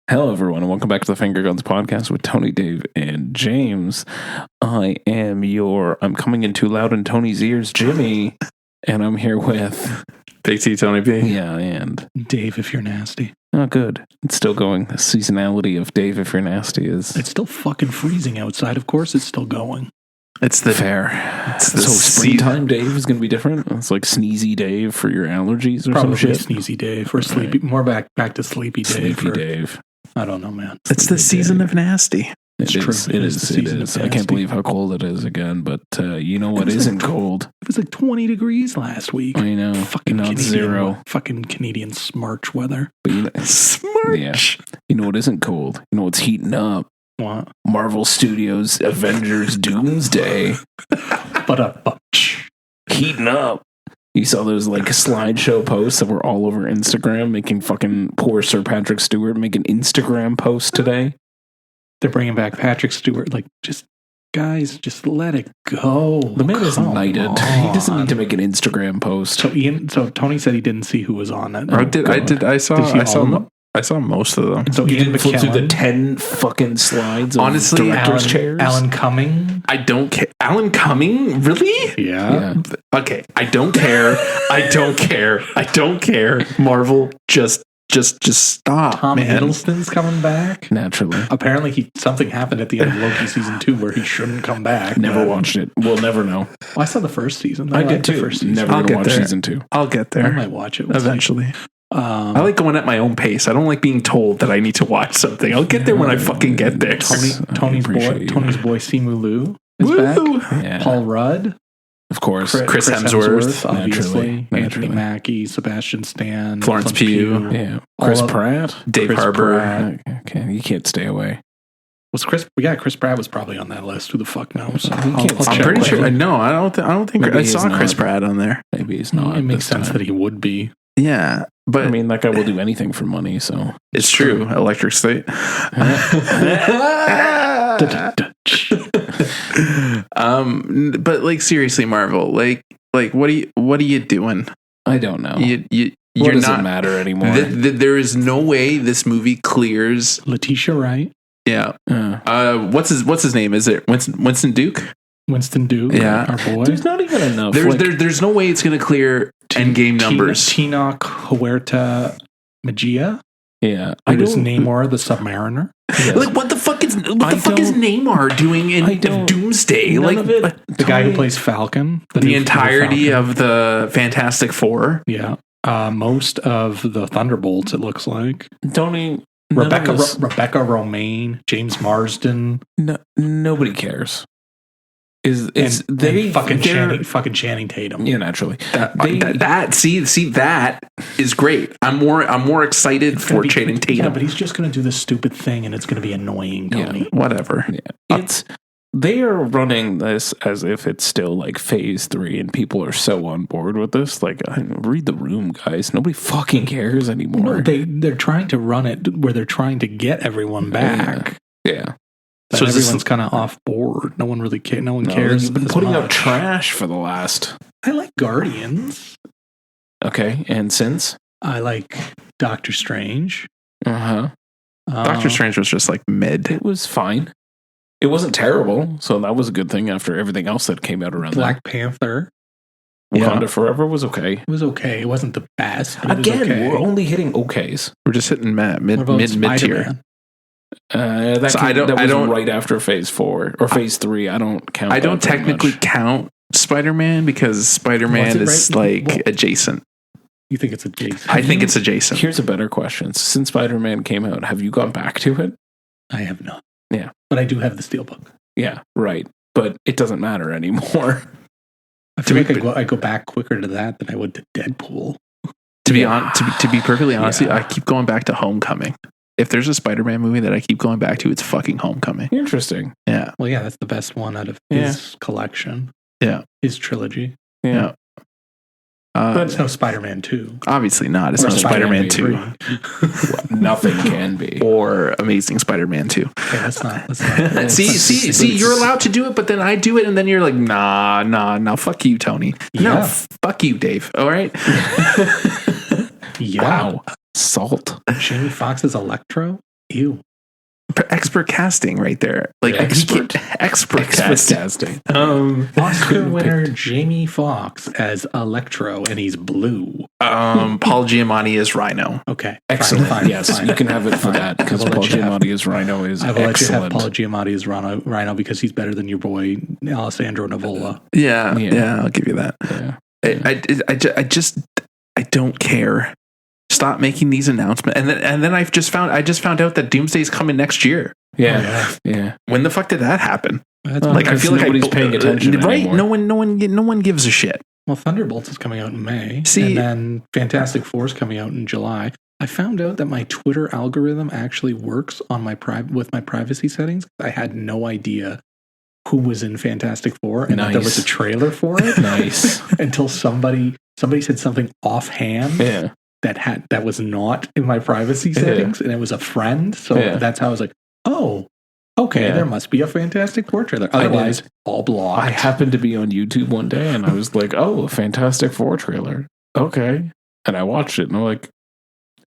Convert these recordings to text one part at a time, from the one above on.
Hello, everyone, and welcome back to the Finger Guns Podcast with Tony, Dave, and James. I'm coming in too loud in Tony's ears, Jimmy, and I'm here with Big T, Tony B. Yeah, and Dave, if you're nasty. Oh, good. It's still going. The seasonality of Dave, if you're nasty, is It's still fucking freezing outside. Of course, it's still going. It's the fair. It's the So springtime Dave is going to be different. It's like sneezy Dave for your allergies or Probably some shit. sneezy Dave or sleepy. More back to sleepy Dave. Sleepy Dave. I don't know, man. It's the season of nasty. It's true. It is. the season of I can't nasty. believe how cold it is again, but you know what isn't cold? It was like 20 degrees last week. I know. Fucking Now Canadian, it's zero. Fucking Canadian smarch weather. But you know, Smart. yeah. You know what isn't cold? You know what's heating up? What? Marvel Studios Avengers Doomsday. But Heating up. You saw those like slideshow posts that were all over Instagram, making fucking poor Sir Patrick Stewart make an Instagram post today. they're bringing back Patrick Stewart. Like, guys, just let it go. The man is Come knighted. on. He doesn't need to make an Instagram post. So Tony said he didn't see who was on it. I saw most of them. So You Ian didn't flip through the McKellen, 10 fucking slides of Honestly, director's chairs? Alan Cumming. I don't care. Alan Cumming? Really? Yeah. Okay. I don't care. I don't care. I don't care. Marvel, just stop, Tom man. Hiddleston's coming back. Naturally. Apparently, something happened at the end of Loki season 2 where he shouldn't come back. Never watched it. We'll never know. Well, I saw the first season. I did liked the too. first season. Never I'll gonna get watch there. season 2. I'll get I there might watch it. We'll see. eventually. I like going at my own pace. I don't like being told that I need to watch something. I'll get there when I fucking get there. Tony's appreciate you. boy Simu Liu is Woo! back. Yeah. Paul Rudd, Of course. Chris Hemsworth, obviously, naturally. Anthony Mackie, Sebastian Stan, Florence Pugh. Yeah. Chris All of- Pratt. Dave Chris Harbour. Pratt. Okay, you can't stay away. Chris Pratt was probably on that list. Who the fuck knows? can't I'll say I'm check pretty with sure. him. No, I don't think. Maybe I he's saw Chris not. Pratt on there. Maybe he's not. It makes this sense time. that he would be. Yeah, but I mean, that guy will do anything for money, so. it's true. Electric State. But like seriously, Marvel, like what are you doing? I don't know. You're What does not it matter anymore? there is no way this movie clears. Letitia Wright, Yeah. What's his name? Is it Winston Duke? Winston Duke, Yeah. our boy. There's not even enough. There's no way it's going to clear Endgame numbers. Tinoch Huerta Magia. yeah. I was Namor the Submariner. Yes. Like what the fuck is I Neymar doing I in don't- Doomsday? None Like of it. The guy who plays Falcon. the new entirety Falcon. of the Fantastic Four. Yeah. Most of the Thunderbolts, it looks like. Tony. none of us- Rebecca Romaine, James Marsden, nobody cares. and fucking Channing Tatum. Yeah, naturally. See that is great. I'm more excited for Channing Tatum. Yeah, but he's just going to do this stupid thing, and it's going to be annoying, Tony. Whatever. Yeah. They are running this as if it's still like phase 3 and people are so on board with this. Like, read the room, guys. Nobody fucking cares anymore. No, they're trying to run it where they're trying to get everyone back. Yeah. But So is this- everyone's kind of off board. No one really cares. No one No, cares. You've been as putting out much. trash for the last. I like Guardians. Okay. And since? I like Doctor Strange. Uh-huh. Doctor Strange was just like mid. It was fine. It wasn't terrible, so that was a good thing after everything else that came out around Black Panther. that. Wakanda Yeah. Forever was okay. It was okay. It wasn't the best. But Again, it was okay. we're only hitting okays. We're just hitting mid What about tier. Spider-Man? That So that was don't- right after phase 4 or phase 3. I don't count. I don't that very technically much. count Spider-Man because Spider-Man Was is it right? like Well- adjacent. You think it's a Jason? I think it's adjacent. Here's a better question: since Spider-Man came out, have you gone back to it? I have not. Yeah. But I do have the Steelbook. Yeah, right. But it doesn't matter anymore. I feel like I go back quicker to that than I would to Deadpool. To be perfectly honest, Yeah. I keep going back to Homecoming. If there's a Spider-Man movie that I keep going back to, it's fucking Homecoming. Interesting. Yeah. Well, yeah, that's the best one out of Yeah. his collection. Yeah. His trilogy. Yeah. It's no Spider-Man 2. Obviously not. It's Or not Spider-Man 2 Nothing can be. or Amazing Spider-Man 2. Okay, let's not. See, you're allowed to do it, but then I do it, and then you're like, nah, fuck you, Tony. No, Yeah. fuck you, Dave. All right. Yeah. Wow. Salt. Jamie Foxx's Electro. Ew. Expert casting right there. Like expert casting. Oscar winner Jamie Foxx as Electro, and he's blue. Paul Giamatti is Rhino. Okay. Excellent. Fine, yes, fine. you can have it for that because Paul Giamatti as Rhino is I will let you have excellent. Paul Giamatti as Rhino because he's better than your boy Alessandro Nivola. Yeah, I'll give you that. Yeah. I don't care. Stop making these announcements. And then I just found out that Doomsday's coming next year. Yeah. When the fuck did that happen? That's Like, I feel like nobody's paying attention right? anymore. No one gives a shit. Well, Thunderbolts is coming out in May. See- and then Fantastic Four is coming out in July. I found out that my Twitter algorithm actually works on my with my privacy settings. I had no idea who was in Fantastic Four and that there was a trailer for it. Nice. Until somebody said something offhand. Yeah. That was not in my privacy settings, and it was a friend. So that's how I was like, oh, okay, there must be a Fantastic Four trailer. Otherwise, all blocked. I happened to be on YouTube one day and I was like, oh, a Fantastic Four trailer. Okay. And I watched it and I'm like,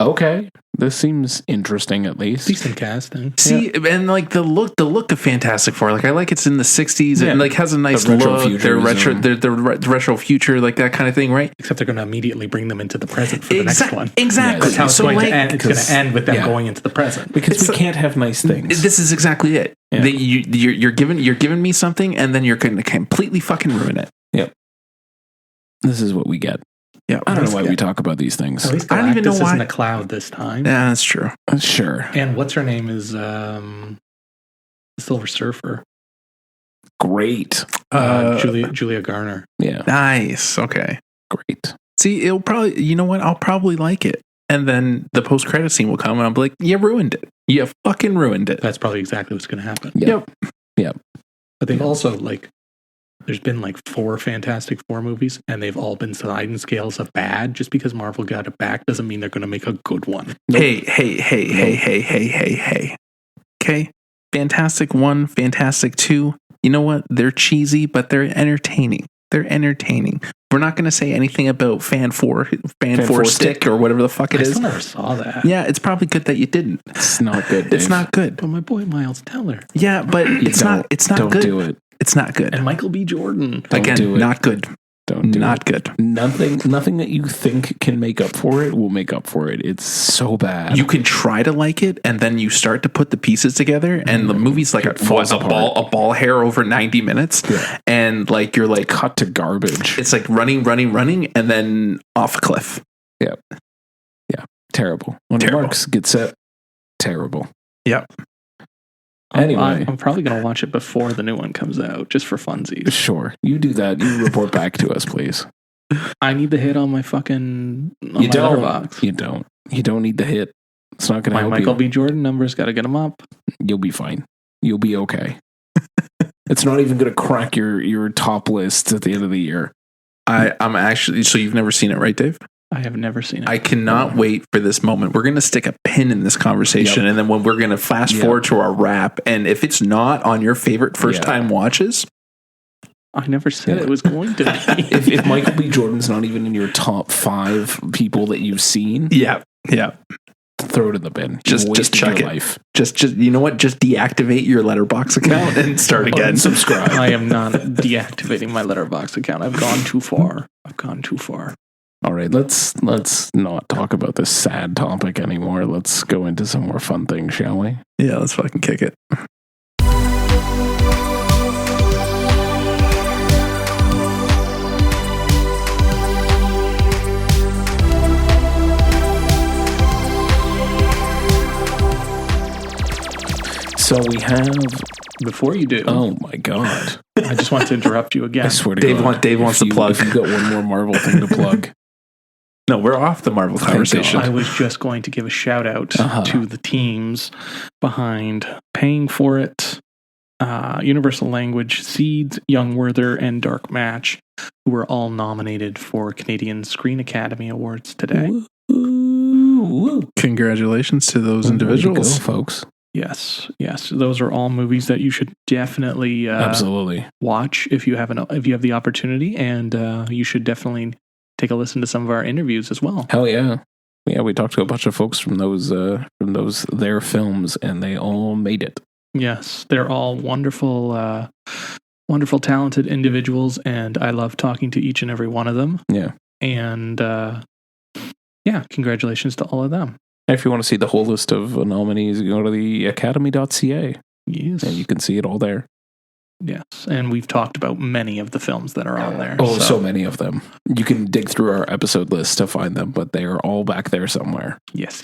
okay, this seems interesting at least. Decent casting. See, and like the look of Fantastic Four, like I like it's in the 60s and like has a nice The retro look. They're retro future, like that kind of thing, right? Except they're going to immediately bring them into the present for the next one. Exactly. That's how it's So, going like, to end. It's going to end with them going into the present. Because we can't have nice things. This is exactly it. Yeah. You're giving me something, and then you're going to completely fucking ruin it. Yep. This is what we get. Yeah, I don't know why we talk about these things. At least I don't even know Galactus why. is in the cloud this time. Yeah, that's true. Sure. And what's her name is Silver Surfer. Great. Julia Garner. Yeah. Nice. Okay. Great. See, it'll probably. You know what? I'll probably like it, and then the post-credit scene will come, and I'll be like, "You ruined it. You fucking ruined it." That's probably exactly what's going to happen. Yep. I think also like there's been like 4 Fantastic Four movies, and they've all been sliding scales of bad. Just because Marvel got it back doesn't mean they're going to make a good one. Hey. Okay. Fantastic 1, Fantastic 2. You know what? They're cheesy, but they're entertaining. We're not going to say anything about Fan 4 Stick or whatever the fuck it I is. still never saw that. Yeah, it's probably good that you didn't. It's not good. It's Dave. not good. But my boy Miles Teller Yeah, but it's not Don't good. do it. It's not good. and Michael B. Jordan. Don't Again, do it. not good. Don't do Not it. good. Nothing that you think can make up for it will make up for it. It's so bad. You can try to like it, and then you start to put the pieces together, and the movie's like It falls a apart. ball hair over 90 minutes, and like you're like cut to garbage. it's like running, and then off a cliff. Terrible. When the Terrible. marks get set, terrible. Yep. Anyway. I'm probably going to watch it before the new one comes out, just for funsies. Sure. You do that. You report back to us, please. I need the hit on my fucking on You my don't. letterbox. You don't. You don't need the hit. It's not going to My help Michael you. B. Jordan numbers got to get them up. You'll be fine. You'll be okay. It's not even going to crack your top list at the end of the year. I'm actually, so you've never seen it, right, Dave? I have never seen it. I cannot wait for this moment. We're going to stick a pin in this conversation, and then when we're going to fast forward to our wrap, and if it's not on your favorite first time watches, I never said it was going to be. If Michael B. Jordan's not even in your top 5 people that you've seen, yeah, throw it in the bin. Just chuck it. Life. Just you know what? Just deactivate your Letterboxd account and start again. Subscribe. I am not deactivating my Letterboxd account. I've gone too far. All right, let's not talk about this sad topic anymore. Let's go into some more fun things, shall we? Yeah, let's fucking kick it. So we have. Before you do, Oh my god! I just want to interrupt you again. I swear to Dave God, wants if to plug. If you got one more Marvel thing to plug, No, we're off the Marvel conversation. I was just going to give a shout out Uh-huh. to the teams behind paying for it. Universal Language, Seeds, Young Werther, and Dark Match, who were all nominated for Canadian Screen Academy Awards today. Woo. Congratulations to those individuals. Go, folks. Yes. Those are all movies that you should definitely Absolutely. watch if you have the opportunity, and you should definitely take a listen to some of our interviews as well. Hell yeah. we talked to a bunch of folks from those their films, and they all made it. Yes, they're all wonderful, wonderful, talented individuals, and I love talking to each and every one of them. Yeah. And congratulations to all of them. If you want to see the whole list of nominees, you go to the academy.ca. Yes. And you can see it all there. Yes. And we've talked about many of the films that are on there. Oh, so many of them. You can dig through our episode list to find them, but they are all back there somewhere. Yes.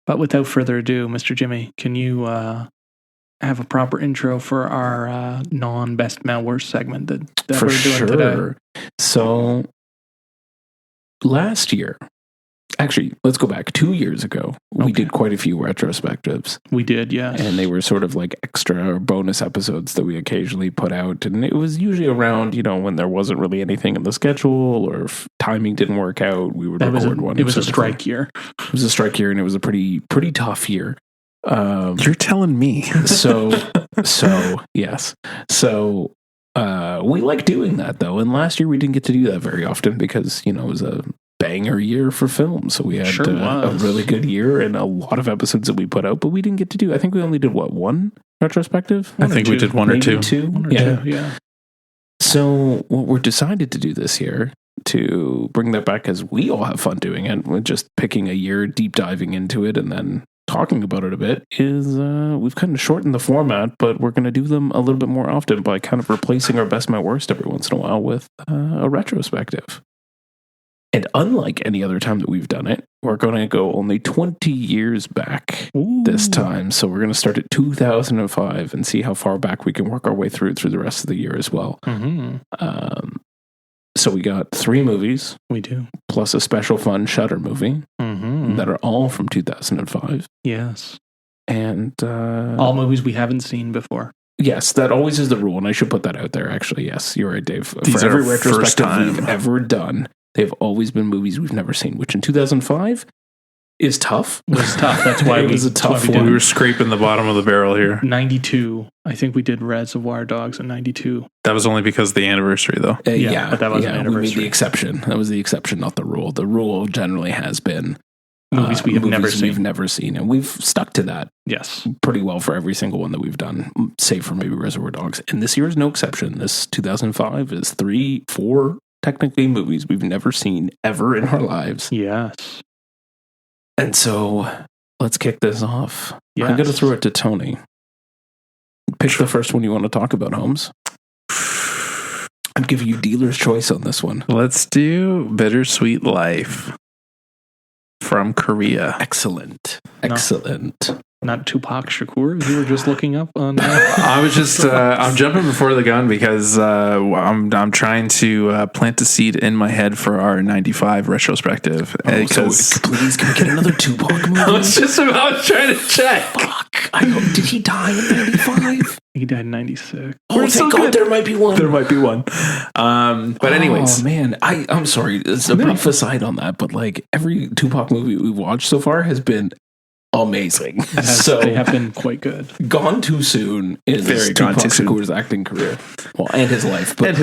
But without further ado, Mr. Jimmy, can you have a proper intro for our non-best man worst segment that for we're doing today? So last year, actually, let's go back 2 years ago. We did quite a few retrospectives. We did, yes. And they were sort of like extra or bonus episodes that we occasionally put out. And it was usually around, when there wasn't really anything in the schedule or if timing didn't work out, we would record one. It was a strike year. It was a strike year, and it was a pretty tough year. You're telling me. So yes. So we like doing that, though. And last year we didn't get to do that very often because, it was a banger year for film. So we had a really good year and a lot of episodes that we put out, but we didn't get to do. I think we only did one retrospective? I think we did one or two. Yeah. So what we're decided to do this year to bring that back, as we all have fun doing it, we're just picking a year, deep diving into it, and then talking about it a bit, is we've kind of shortened the format, but we're going to do them a little bit more often by kind of replacing our best my worst every once in a while with a retrospective. And unlike any other time that we've done it, we're going to go only 20 years back this time. So we're going to start at 2005 and see how far back we can work our way through the rest of the year as well. Mm-hmm. So we got 3 movies. We do. Plus a special fun Shudder movie that are all from 2005. Yes. And all movies we haven't seen before. Yes, that always is the rule. And I should put that out there, actually. Yes, you're right, Dave. These For are every retrospective time we've ever done, they've always been movies we've never seen, which in 2005 is tough. It was tough. That's why it was a tough one. We were scraping the bottom of the barrel here. 92. I think we did Reservoir Dogs in 92. That was only because of the anniversary, though. Yeah, but that was an anniversary. We made the exception. That was the exception, not the rule. The rule generally has been movies we've never seen, and we've stuck to that. Yes, pretty well for every single one that we've done, save for maybe Reservoir Dogs. And this year is no exception. This 2005 is 3-4 technically movies we've never seen ever in our lives. Yes. And so let's kick this off. Yes. I'm going to throw it to Tony. Pick the first one you want to talk about, Holmes. I'm giving you dealer's choice on this one. Let's do Bittersweet Life from Korea. Excellent. Not Tupac Shakur, as you were just looking up on. I was just I'm jumping before the gun because I'm trying to plant the seed in my head for our 95 retrospective. So please, can we get another Tupac movie? I was trying to check. Fuck! Did he die in 95? He died in 96. Oh, thank God, there might be one. But anyways, man, I'm sorry. It's a brief aside on that, but like every Tupac movie we've watched so far has been amazing. So they have been quite good. Gone Too Soon is very Tupac Gone Too Soon. Shakur's acting career. Well, and his life. But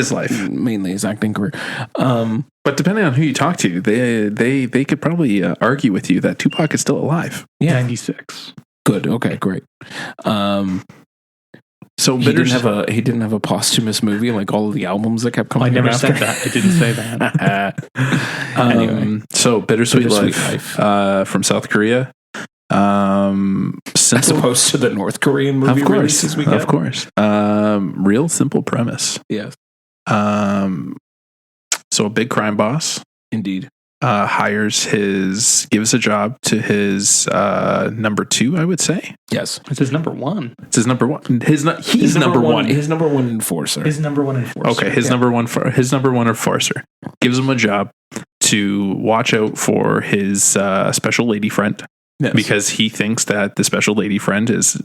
mainly his acting career. But depending on who you talk to, they could probably argue with you that Tupac is still alive. Yeah. 96. Good. Okay, great. So he didn't have a posthumous movie like all of the albums that kept coming. I never after. said that. I didn't say that. Anyway, so Bittersweet Life from South Korea. As opposed to the North Korean movie releases we get. Of course. Real simple premise. Yes. So a big crime boss, indeed, gives a job to his number 2, I would say. Yes. It's his number 1. It's his number 1. He's number 1. His number 1 enforcer. His number 1 enforcer. Okay, his number 1 enforcer gives him a job to watch out for his special lady friend. Yes. Because he thinks that the special lady friend is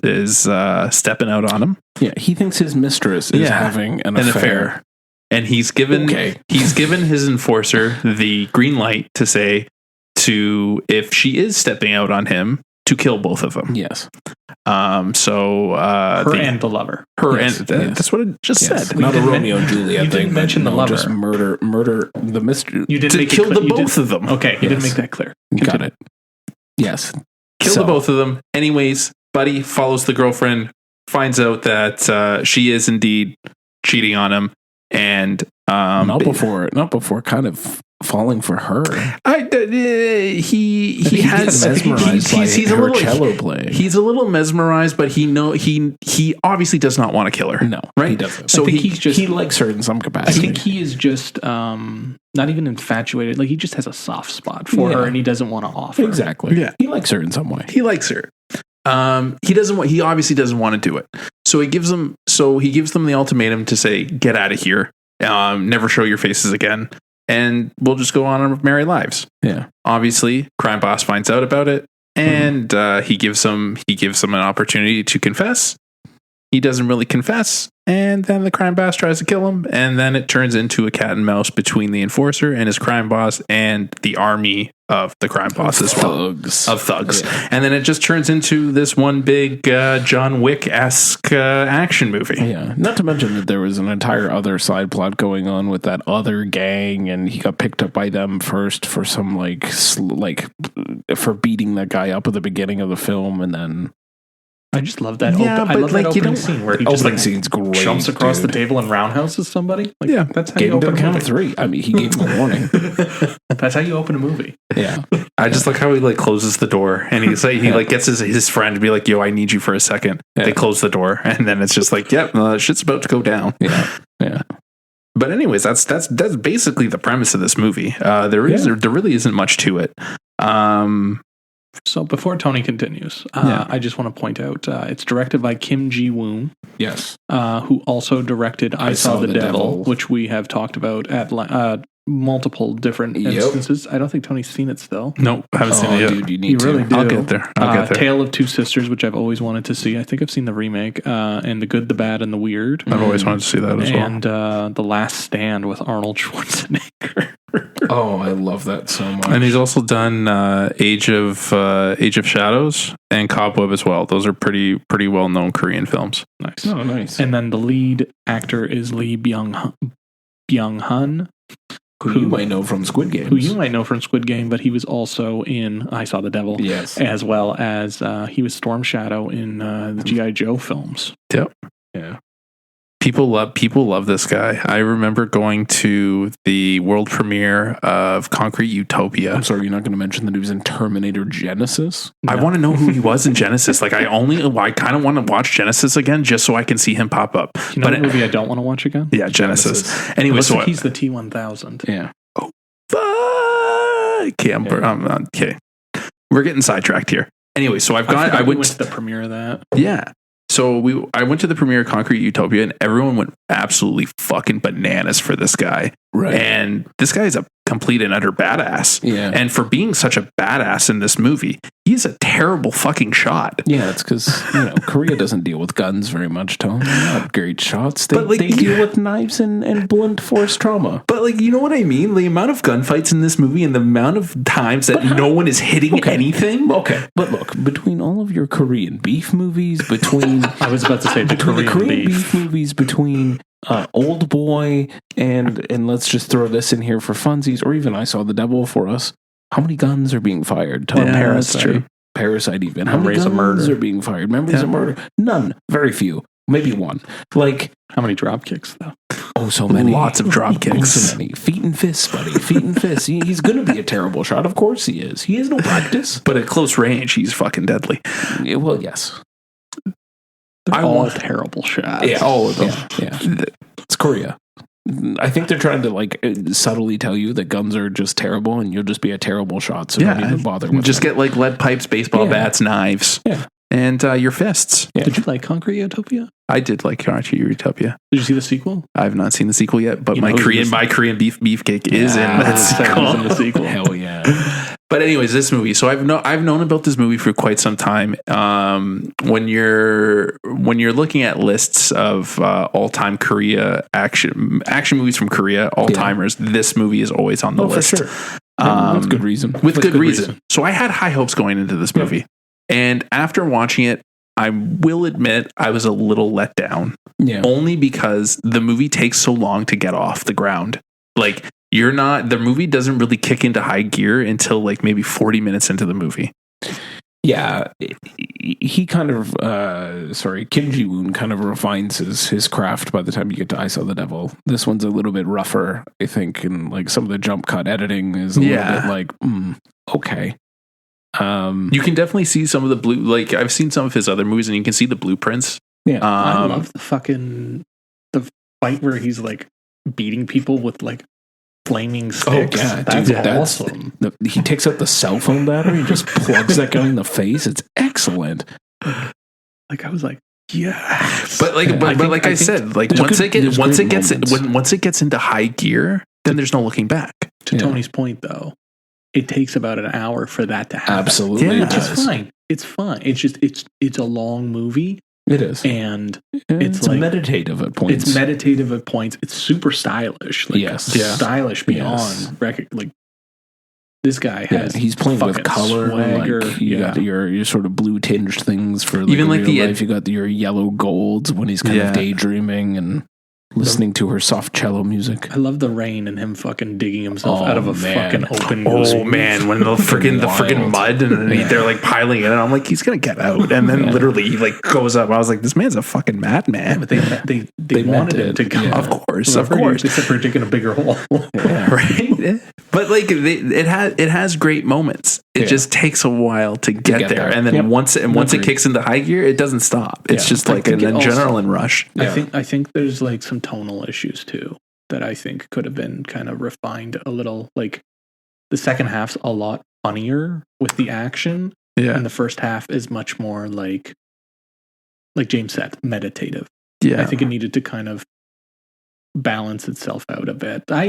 stepping out on him. Yeah, he thinks his mistress is having an affair. And he's given his enforcer the green light to say if she is stepping out on him, to kill both of them. Yes. Her and the lover. That's what I just said. Not a Romeo and Juliet you thing. Didn't mention the lover. Just murder the mystery. You did to kill the both of them. Okay, you didn't make that clear. Got it. Yes. Kill the both of them. Anyways, Buddy follows the girlfriend, finds out that she is indeed cheating on him, and not before kind of falling for her. He's a little cello playing. He's a little mesmerized, but he obviously does not want to kill her. No, right? He doesn't. So he likes her in some capacity. I think he is just not even infatuated. Like he just has a soft spot for her, and he doesn't want to offer. Exactly. Yeah, he likes her in some way. He likes her. He obviously doesn't want to do it. So he gives them the ultimatum to say, get out of here. Never show your faces again. And we'll just go on our merry lives. Yeah. Obviously, crime boss finds out about it, and he gives him an opportunity to confess. He doesn't really confess, and then the crime boss tries to kill him, and then it turns into a cat and mouse between the enforcer and his crime boss and the army of the crime boss as well. Thugs. Yeah. And then it just turns into this one big John Wick-esque action movie. Yeah. Not to mention that there was an entire other side plot going on with that other gang, and he got picked up by them first for some for beating that guy up at the beginning of the film, and then I just love that. I love that opening scene where he just scene's great, jumps across the table and roundhouses somebody. That's how you open a movie. 3. I mean, he gave him a warning. That's how you open a movie. Yeah. I just like how he closes the door, and he gets his friend to be like, "Yo, I need you for a second." Yeah. They close the door, and then it's just like, "Yep, shit's about to go down." Yeah. Yeah. But anyways, that's basically the premise of this movie. There really isn't much to it. So before Tony continues, I just want to point out it's directed by Kim Ji-woon. Yes. Who also directed I Saw the Devil, which we have talked about at multiple different instances. I don't think Tony's seen it still. Nope, I haven't seen it yet. Dude, you need to. Really do. I'll get there. Tale of Two Sisters, which I've always wanted to see. I think I've seen the remake, and The Good, the Bad, and the Weird. I've always wanted to see that as well. And The Last Stand with Arnold Schwarzenegger. Oh, I love that so much. And he's also done Age of Shadows and Cobweb as well. Those are pretty well known Korean films. Nice. Oh, nice. And then the lead actor is Lee Byung-hun, who you might know from Squid Game. But he was also in I Saw the Devil. Yes. As well as he was Storm Shadow in the G.I. Joe films. Yep. Yeah. People love this guy. I remember going to the world premiere of Concrete Utopia. I'm sorry, you're not going to mention that he was in Terminator Genesis? No. I want to know who he was in Genesis. I kind of want to watch Genesis again just so I can see him pop up. You know what movie I don't want to watch again? Yeah, Genesis. Anyway, so he's the T-1000. Yeah. Oh, fuck. Okay, we're getting sidetracked here. Anyway, so I went to the premiere of that. Yeah. So I went to the premiere of Concrete Utopia, and everyone went absolutely fucking bananas for this guy. Right. And this guy is a complete and utter badass. Yeah. And for being such a badass in this movie, he's a terrible fucking shot. Yeah, it's because Korea doesn't deal with guns very much, Tone. They're not great shots. They deal with knives and blunt force trauma. But you know what I mean? The amount of gunfights in this movie and the amount of times that no one is hitting anything. Okay, but look, between all of your Korean beef movies, between I was about to say between the Korean beef movies, between Old Boy and let's just throw this in here for funsies, or even I Saw the Devil for us. How many guns are being fired? Parasite. True. Parasite even. How many guns are being fired? Memories of Murder? None. Very few. Maybe one. How many drop kicks though? Oh, so many. Lots of drop kicks. So many. Feet and fists, buddy. Feet and fists. He's going to be a terrible shot. Of course he is. He has no practice. But at close range, he's fucking deadly. Yeah, well, yes. All terrible shots. Yeah, all of them. Yeah. It's Korea. I think they're trying to subtly tell you that guns are just terrible and you'll just be a terrible shot. So don't even bother with just them. Get lead pipes, baseball bats, knives. Yeah. And your fists. Yeah. Did you like Concrete Utopia? I did like Concrete Utopia. Did you see the sequel? I have not seen the sequel yet, but my Korean beefcake is in that sequel. In the sequel. Hell yeah. But anyways, this movie. So I've known about this movie for quite some time. When you're looking at lists of all time Korea action movies from Korea, all timers, this movie is always on the list. For sure. With good reason. With good reason. So I had high hopes going into this movie. And after watching it, I will admit I was a little let down. Yeah. Only because the movie takes so long to get off the ground. Like, the movie doesn't really kick into high gear until like maybe 40 minutes into the movie. Yeah, he kind of, Kim Ji-woon kind of refines his craft by the time you get to I Saw the Devil. This one's a little bit rougher, I think, and like some of the jump cut editing is a little bit like, okay. You can definitely see some of the blue, like I've seen some of his other movies and you can see the blueprints. Yeah. I love the fight where he's like beating people with like flaming sticks. Oh, yeah, that's dude, awesome. He takes out the cell phone battery and just plugs that guy in the face. It's excellent. Like I was like, yes. But like I said, once it gets into high gear, then there's no looking back. To Tony's point, though, it takes about an hour for that to happen. Absolutely, yeah, it's fine. It's fine. It's just it's a long movie. It is, and it's like meditative at points. It's meditative at points. It's super stylish. Like, yes, stylish beyond record. Like this guy has. He's playing with color. Swagger. Like, you got your sort of blue tinged things for like, even like the life. You got your yellow golds when he's kind of daydreaming and listening to her soft cello music. I love the rain and him fucking digging himself out of a fucking open. Oh man, when the freaking mud and they're like piling it, and I'm like, he's gonna get out, and then literally he like goes up. I was like, this man's a fucking madman. But they wanted him to go. Yeah. Of course. Except for digging a bigger hole, right? But like it has great moments. It just takes a while to get there, and then once it kicks into high gear, it doesn't stop. It's just like an adrenaline rush. I think there's like some tonal issues too that I think could have been kind of refined a little. Like the second half's a lot funnier with the action, and the first half is much more like James said, meditative. I think it needed to kind of balance itself out a bit. I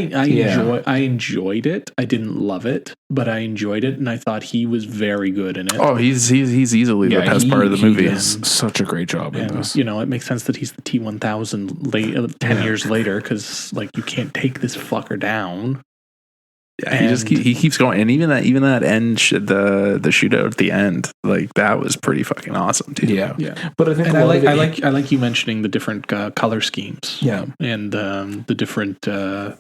enjoyed it. I didn't love it, but I enjoyed it, and I thought he was very good in it. Oh, he's easily the best part of the movie. He does such a great job in this. You know, it makes sense that he's the T-1000 10 years later, because like you can't take this fucker down. Yeah, he keeps going, and even that end, the shootout at the end, like that was pretty fucking awesome too. Yeah. But I think I like you mentioning the different color schemes. Yeah, and the different the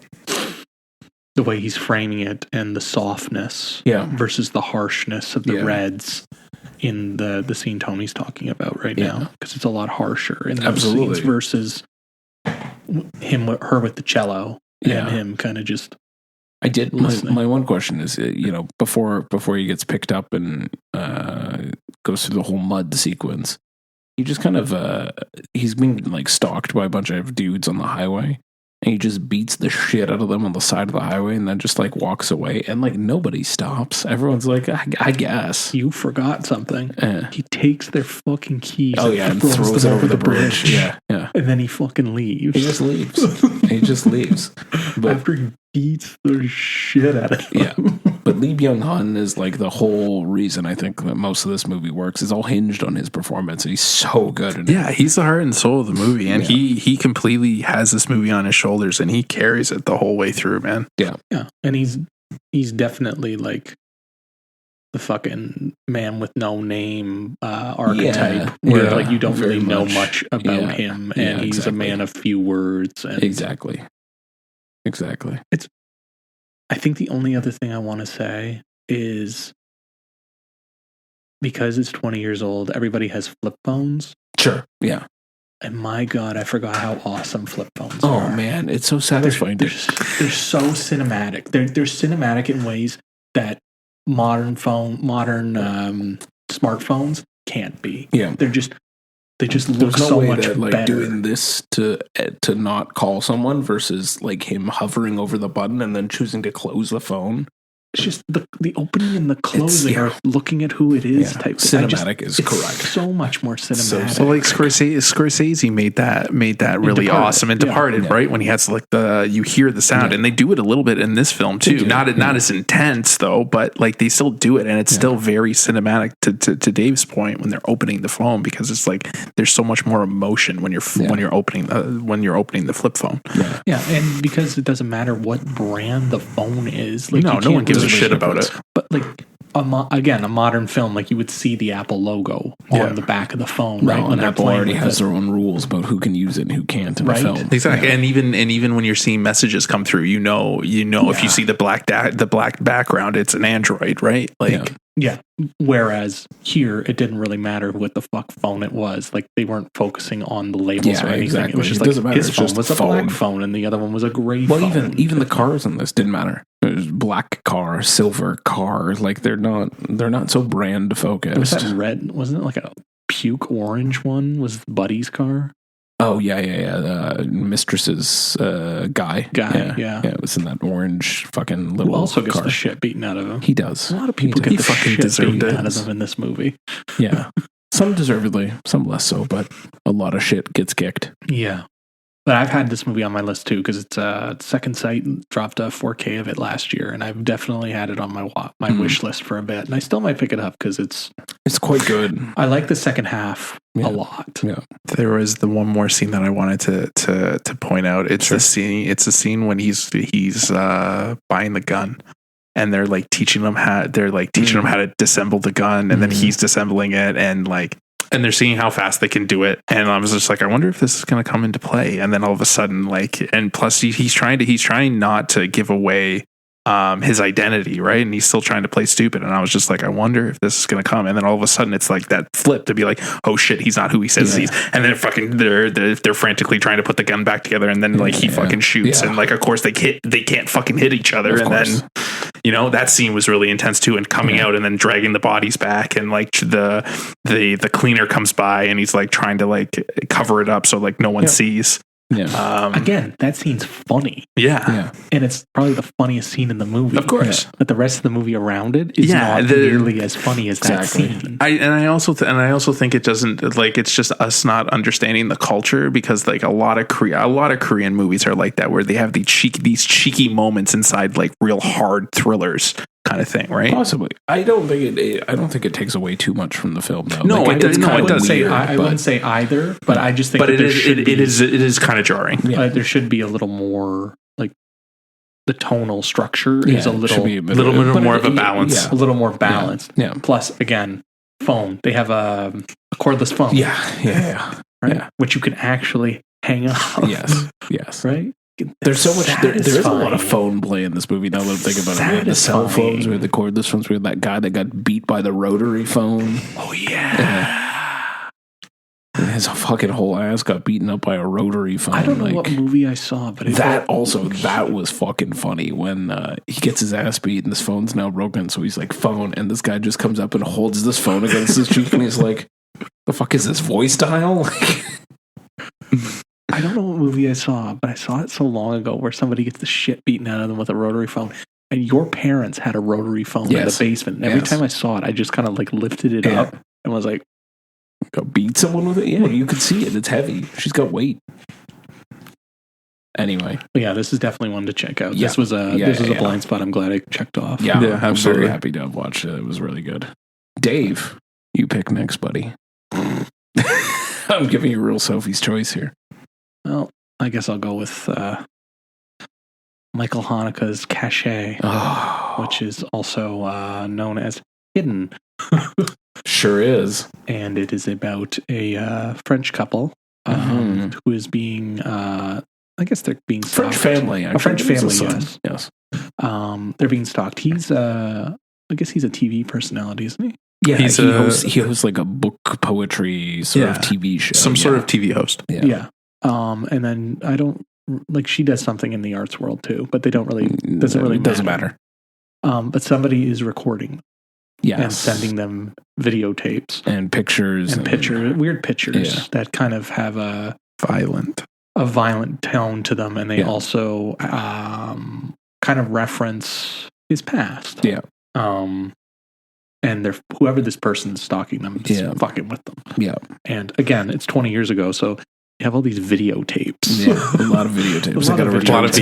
way he's framing it and the softness. Versus the harshness of the reds in the scene Tony's talking about right now, because it's a lot harsher in those scenes versus her with the cello and him kind of just. I did. My one question is, before he gets picked up and goes through the whole mud sequence, he just kind of he's being like stalked by a bunch of dudes on the highway, and he just beats the shit out of them on the side of the highway, and then just like walks away, and like nobody stops. Everyone's like, I guess you forgot something. He takes their fucking keys. And throws it over the bridge. Yeah, and then he fucking leaves. He just leaves. But after he beats the shit out of him. But Lee Byung-hun is like the whole reason I think that most of this movie works. Is all hinged on his performance. He's so good in it. He's the heart and soul of the movie, and he completely has this movie on his shoulders, and he carries it the whole way through, man. Yeah, and he's definitely like the fucking man with no name archetype, where like you don't really know much about him, and he's a man of few words. And Exactly. I think the only other thing I want to say is, because it's 20 years old, everybody has flip phones. Sure. Yeah. And my God, I forgot how awesome flip phones are. Oh man, it's so satisfying. They're so cinematic. They're cinematic in ways that modern smartphones can't be. Yeah. They just look so much that, like, better. doing this to not call someone versus like him hovering over the button and then choosing to close the phone. It's just the opening and the closing are looking at who it is type thing. Cinematic is correct. So much more cinematic. So like Scorsese made that really awesome. And Departed, right? When he has like you hear the sound, and they do it a little bit in this film too. Not as intense though, but like they still do it, and it's still very cinematic. To Dave's point, when they're opening the phone, because it's like there's so much more emotion when you're opening the flip phone. Yeah, and because it doesn't matter what brand the phone is. Like, no one gives a shit about it. But like again, a modern film, like you would see the Apple logo on the back of the phone, right? When Apple already has their own rules about who can use it and who can't in a film. Exactly. And even when you're seeing messages come through, you know if you see the black background, it's an Android, right? Like Whereas here, it didn't really matter what the fuck phone it was. Like they weren't focusing on the labels or anything. Exactly. It was just like his phone was a black phone and the other one was a gray phone. Well, even the cars in this didn't matter. There's black car, silver car. Like they're not so brand focused. Was that red? Wasn't it like a puke orange one? Was Buddy's car? Oh yeah. Mistress's guy. Yeah. It was in that orange fucking little. Who also gets car. the shit beaten out of him. He does. A lot of people get the fucking shit deserved beaten it. out of them in this movie. Yeah, some deservedly, some less so, but a lot of shit gets kicked. Yeah. But I've had this movie on my list too because it's Second Sight dropped a 4K of it last year, and I've definitely had it on my wish list for a bit, and I still might pick it up because it's quite good. I like the second half a lot. Yeah, there was the one more scene that I wanted to point out. It's the scene. It's a scene when he's buying the gun, and they're like teaching him how to disassemble the gun, and then he's disassembling it, and they're seeing how fast they can do it. And I was just like, I wonder if this is going to come into play. And then all of a sudden, and plus he's trying not to give away his identity, right? And he's still trying to play stupid. And I was just like, I wonder if this is going to come. And then all of a sudden, it's like that flip to be like, oh shit, he's not who he says he's. And then they're frantically trying to put the gun back together. And then he fucking shoots. And of course they can't fucking hit each other. And then that scene was really intense too. And coming out and then dragging the bodies back, and the cleaner comes by and he's like trying to cover it up so no one sees. Yeah. Again, that scene's funny. Yeah. And it's probably the funniest scene in the movie. Of course. But the rest of the movie around it is not nearly as funny as that scene. I also think it doesn't it's just us not understanding the culture, because a lot of Korean movies are like that, where they have these cheeky moments inside real hard thrillers kind of thing, right? Possibly. I don't think it takes away too much from the film, though. No, it doesn't. I wouldn't say either, but I just think it is kind of jarring. There should be a little more the tonal structure is a little bit more of a balance. A little more balanced. Yeah. Plus, again, phone. They have a cordless phone. Yeah. Right? Yeah. Which you can actually hang up. Yes. Right? There's so much. There is a lot of phone play in this movie. Now that I'm thinking about it, we had the cell phones, we had the cordless phones, we had that guy that got beat by the rotary phone. Oh yeah. His fucking whole ass got beaten up by a rotary phone. I don't know what movie I saw, but that was fucking funny when he gets his ass beat and this phone's now broken. So he's like, phone, and this guy just comes up and holds this phone against his cheek, and he's like, "The fuck is this voice dial?" I don't know what movie I saw, but I saw it so long ago where somebody gets the shit beaten out of them with a rotary phone. And your parents had a rotary phone in the basement. And every time I saw it, I just kind of lifted it up and was like, go beat someone with it? Yeah, you could see it. It's heavy. She's got weight. Anyway. But yeah, this is definitely one to check out. This was a blind spot I'm glad I checked off. Yeah, I'm very happy to have watched it. It was really good. Dave, you pick next, buddy. I'm giving you real Sophie's choice here. Well, I guess I'll go with Michael Haneke's Cachet, which is also known as Hidden. Sure is. And it is about a French couple who is being, I guess they're being stalked. French family, actually. A French family, yes. They're being stalked. He's, I guess he's a TV personality, isn't he? Yeah, he hosts like a book poetry sort of TV show. Some sort of TV host. Yeah. And then I don't she does something in the arts world too, but they don't really doesn't matter. But somebody is recording, and sending them videotapes and pictures weird pictures that kind of have a violent tone to them, and they also kind of reference his past. Yeah. And they're whoever this person is stalking them is fucking with them. Yeah. And again, it's 20 years ago, so you have all these videotapes. Yeah, a lot of videotapes. A lot of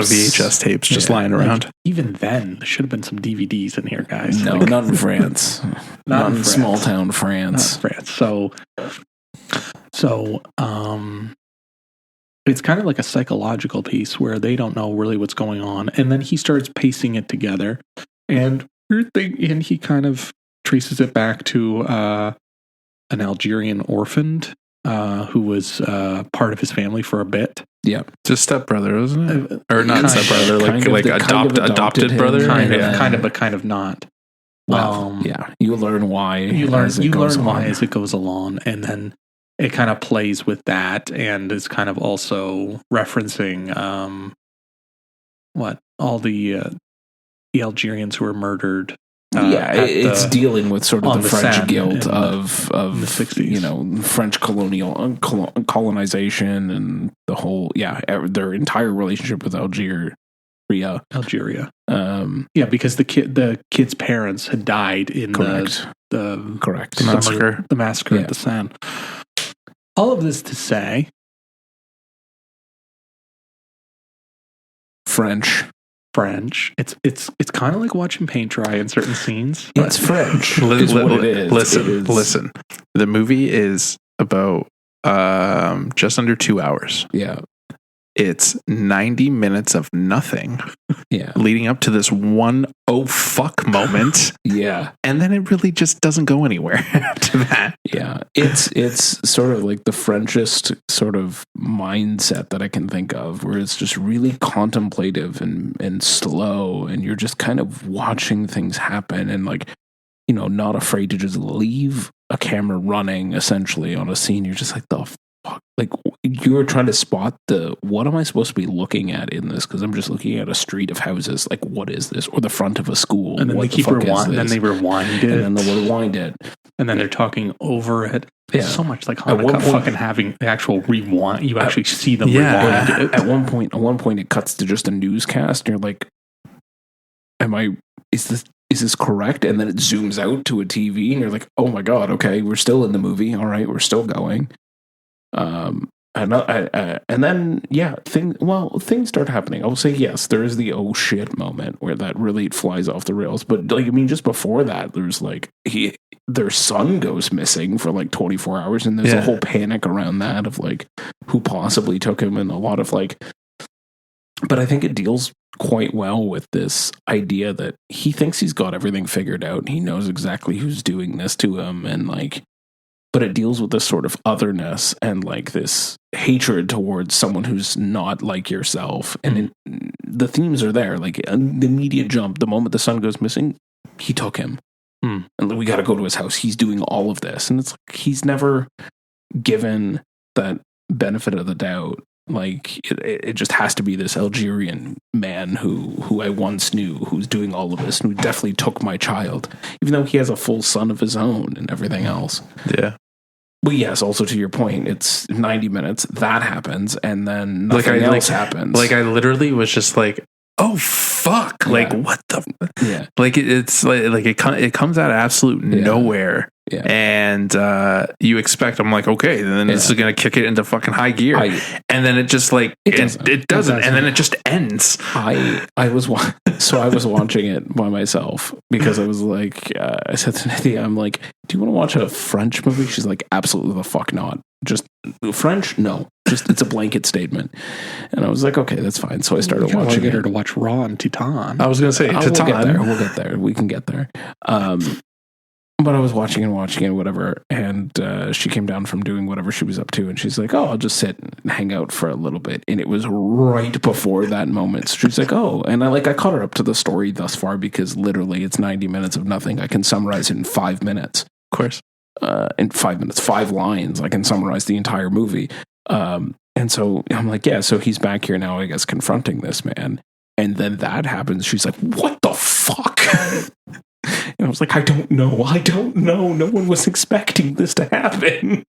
VHS tapes just lying around. Even then, there should have been some DVDs in here, guys. No, not in France. Not in small town France. Not in France. So, it's kind of like a psychological piece where they don't know really what's going on. And then he starts piecing it together. And weird thing, and he kind of traces it back to an Algerian orphaned who was part of his family for a bit. Yeah, just stepbrother, wasn't it? Or not Kind stepbrother, like adopted brother. Kind of, but kind of not. Well, yeah, you learn why. You learn why as it goes along, and then it kind of plays with that, and is kind of also referencing all the Algerians who were murdered. It's dealing with sort of the French guilt of the 60s. French colonization and the whole their entire relationship with Algeria. Because the kid's parents had died in the massacre at the Seine. All of this to say, French. It's kind of like watching paint dry in certain scenes. It's French. Listen. The movie is about just under 2 hours. Yeah. It's 90 minutes of nothing. Yeah. Leading up to this one oh fuck moment. Yeah. And then it really just doesn't go anywhere after that. Yeah. It's sort of like the Frenchest sort of mindset that I can think of, where it's just really contemplative and slow, and you're just kind of watching things happen and like, you know, not afraid to just leave a camera running essentially on a scene. You're just like, the fuck? Like, you're trying to spot what am I supposed to be looking at in this? Because I'm just looking at a street of houses. Like, what is this? Or the front of a school. And then they rewind it. And then they'll rewind it. And then they're talking over it. Yeah. So much like Hanukkah fucking having the actual rewind. You actually see them rewind it. At one point, it cuts to just a newscast. And you're like, is this correct? And then it zooms out to a TV, and you're like, oh my God, okay, we're still in the movie. All right, we're still going. And then things start happening. I will say yes, there is the oh shit moment where that really flies off the rails. But like, I mean, just before that, there's like their son goes missing for like 24 hours, and there's a whole panic around that of like who possibly took him, and a lot of like. But I think it deals quite well with this idea that he thinks he's got everything figured out. He knows exactly who's doing this to him, and like. But it deals with this sort of otherness and like this hatred towards someone who's not like yourself. And the themes are there. Like the immediate jump, the moment the son goes missing, he took him. And we got to go to his house. He's doing all of this. And it's like, he's never given that benefit of the doubt. Like it just has to be this Algerian man who I once knew, who's doing all of this, and who definitely took my child, even though he has a full son of his own and everything else. Yeah. But yes, also to your point, it's 90 minutes. That happens, and then nothing else happens. Like I literally was just like, "Oh fuck!" Yeah. Like what the? Yeah. Like it's like it comes out of absolute nowhere. Yeah. And you expect, I'm like, okay, then this is going to kick it into fucking high gear. And then it just like, it doesn't. And then it just ends. I was watching it by myself because I was like, I said to Nydia, I'm like, do you want to watch a French movie? She's like, absolutely the fuck not. Just French? No. Just, it's a blanket statement. And I was like, okay, that's fine. So I started watching get her to watch Raw and Titan. I was going to say, Titan. We'll get there. We can get there. But I was watching it, whatever, and she came down from doing whatever she was up to, and she's like, oh, I'll just sit and hang out for a little bit. And it was right before that moment. So she's like, oh, and I caught her up to the story thus far, because literally it's 90 minutes of nothing. I can summarize it in 5 minutes. Of course. In 5 minutes, 5 lines, I can summarize the entire movie. And so I'm like, yeah, so he's back here now, I guess, confronting this man. And then that happens. She's like, what the fuck? And I was like, I don't know. No one was expecting this to happen.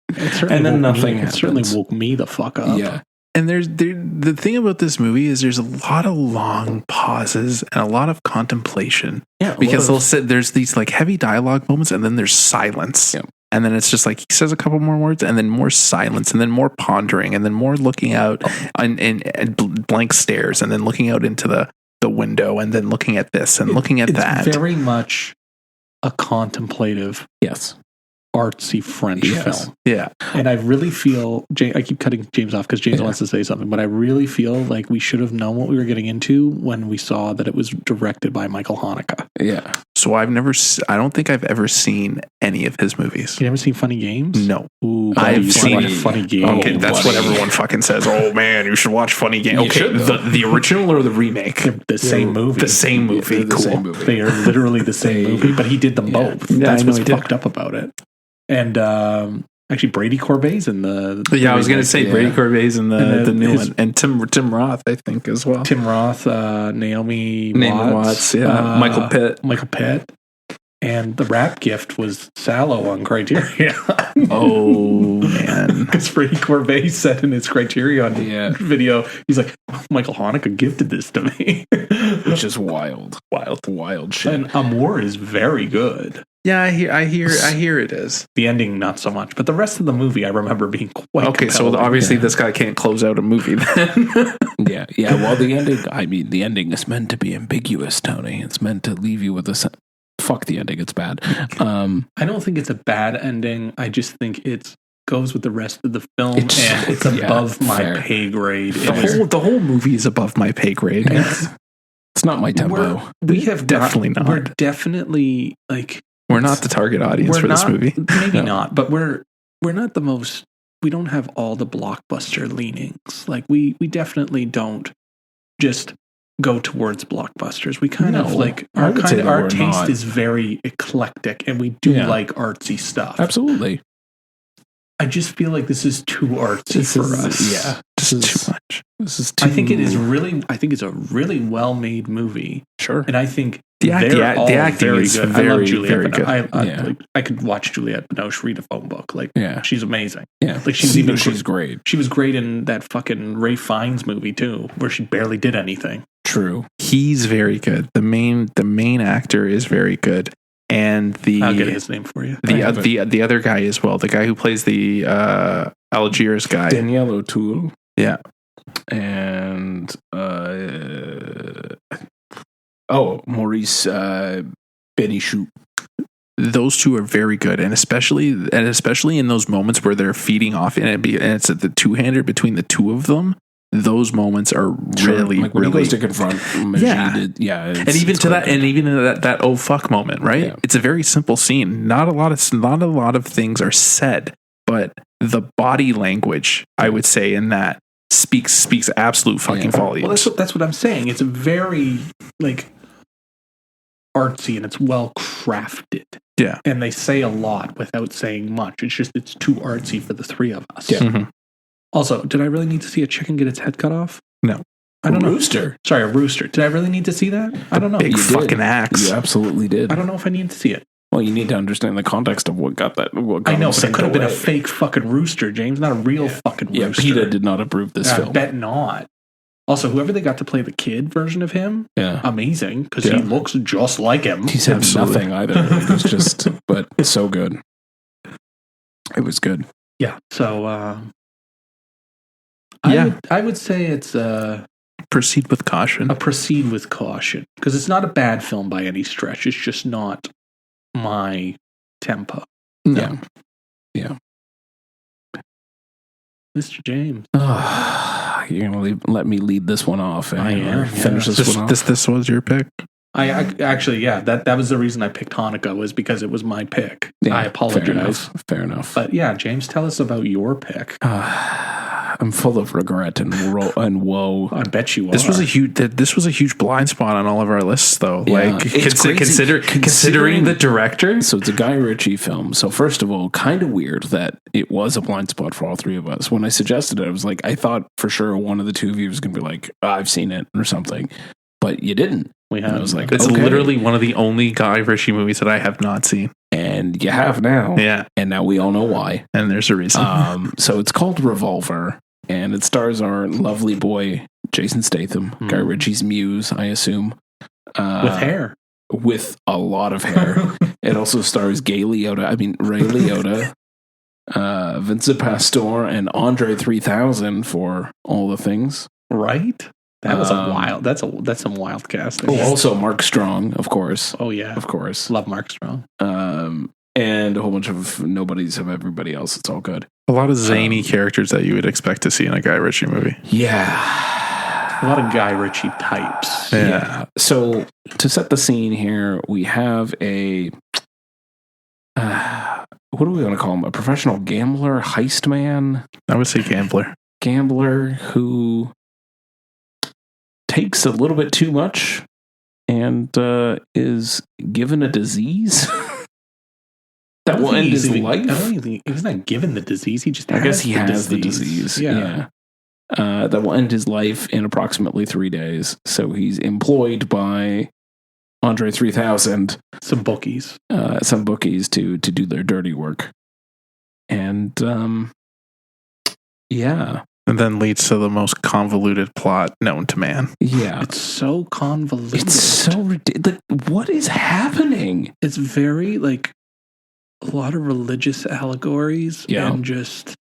And then nothing happens. It certainly woke me the fuck up. Yeah. And the thing about this movie is there's a lot of long pauses and a lot of contemplation. Yeah. Because there's these like heavy dialogue moments, and then there's silence. Yeah. And then it's just like he says a couple more words, and then more silence, and then more pondering, and then more looking out and blank stares, and then looking out into the window, and then looking at this and looking at that. It's very much a contemplative artsy French film. Yeah. And I really feel, I keep cutting James off because James wants to say something, but I really feel like we should have known what we were getting into when we saw that it was directed by Michael Haneke. Yeah. So I don't think I've ever seen any of his movies. You never seen Funny Games? No. Ooh, I've seen Funny Games. Okay, that's what everyone fucking says. Oh man, you should watch Funny Games. Okay, the original or the remake? The same movie. The same movie. The same movie. They are literally the same movie, but he did them both. Yeah, That's I know what's he did. fucked up about it. And actually, Brady Corbet's in the. Yeah, I was going to say Brady Corbet's in the new one, and Tim Roth, I think, as well. Tim Roth, Naomi Watts, yeah, Michael Pitt. And the rap gift was Sallow on Criterion. Oh, man. Because Brady Corbet said in his Criterion video, he's like, Michael Haneke gifted this to me. Which is wild shit. And Amour is very good. Yeah, I hear it is. The ending, not so much. But the rest of the movie, I remember being quite okay, compelling. so obviously this guy can't close out a movie then. Yeah. Well, the ending is meant to be ambiguous, Tony. It's meant to leave you with a... Fuck the ending, it's bad. I don't think it's a bad ending. I just think it goes with the rest of the film, and it's above my pay grade. The whole movie is above my pay grade. It's not my tempo. We have definitely not. We're definitely like... We're not the target audience for this movie. Maybe not, but we're not the most... We don't have all the blockbuster leanings. Like, we definitely don't just go towards blockbusters. We kind of like... Our taste is very eclectic, and we do like artsy stuff. Absolutely. I just feel like this is too artsy for us. Yeah. This is too much. This is too... I think it's a really well-made movie. Sure. And I think the acting is good. very, I love Juliette very Binoche. good. I could watch Juliette Binoche read a phone book. Like, she's amazing. Yeah. Like, she's great. She was great in that fucking Ray Fiennes movie, too, where she barely did anything. True. He's very good. The main actor is very good. And I'll get his name for you. The other guy as well, the guy who plays the Algiers guy, Danielle O'Toole. Yeah, and Maurice Benichou. Those two are very good, and especially in those moments where they're feeding off, and it's at the two-hander between the two of them. Those moments are really, like when really... he goes to confront Majid, and even to that, and even in that oh fuck moment, right? Yeah. It's a very simple scene. Not a lot of things are said, but the body language, I would say, in that speaks absolute fucking volumes. Well, that's what I'm saying. It's a very like artsy, and it's well crafted. Yeah, and they say a lot without saying much. It's too artsy for the three of us. Yeah. Mm-hmm. Also, did I really need to see a chicken get its head cut off? No. I don't know. Rooster. Sorry, a rooster. Did I really need to see that? I don't know. Big fucking axe. You absolutely did. I don't know if I need to see it. Well, you need to understand the context of what got that. I know, but it could have been a fake fucking rooster, James, not a real fucking rooster. Yeah, PETA did not approve this film. I bet not. Also, whoever they got to play the kid version of him, amazing, because he looks just like him. He said nothing either. It was just, but so good. It was good. Yeah. So, I would say it's proceed with caution. Proceed with caution, because it's not a bad film by any stretch. It's just not my tempo. No. Yeah. Mr. James. You're going to let me lead this one off. I am. Finish this one off. This was your pick? I actually, that was the reason I picked Haneke, was because it was my pick. Yeah, I apologize. Fair enough. But yeah, James, tell us about your pick. I'm full of regret and woe. I bet you are. This was a huge blind spot on all of our lists, though. Yeah, like considering the director. So it's a Guy Ritchie film. So first of all, kind of weird that it was a blind spot for all three of us. When I suggested it, I was like, I thought for sure one of the two of you was going to be like, I've seen it or something, but you didn't. We have. I was like, it's literally one of the only Guy Ritchie movies that I have not seen. And you have now. Yeah. And now we all know why. And there's a reason. So it's called Revolver, and it stars our lovely boy, Jason Statham, Guy Ritchie's muse, I assume. With hair. With a lot of hair. It also stars Ray Liotta, Vincent Pastore, and Andre 3000 for all the things. Right? That was that's some wild casting. Oh, also Mark Strong, of course. Oh yeah, of course. Love Mark Strong. and a whole bunch of nobodies of everybody else. It's all good. A lot of zany characters that you would expect to see in a Guy Ritchie movie. Yeah. A lot of Guy Ritchie types. Yeah. So to set the scene here, we have a what do we want to call him? A professional gambler, heist man? I would say gambler. Gambler who takes a little bit too much and is given a disease that will end his life. I don't even think he's not given the disease. He just I guess he has the disease. Yeah. That will end his life in approximately 3 days. So he's employed by Andre 3000, some bookies to do their dirty work, and and then leads to the most convoluted plot known to man. Yeah, it's so convoluted. It's so ridiculous. What is happening? It's very like a lot of religious allegories, and just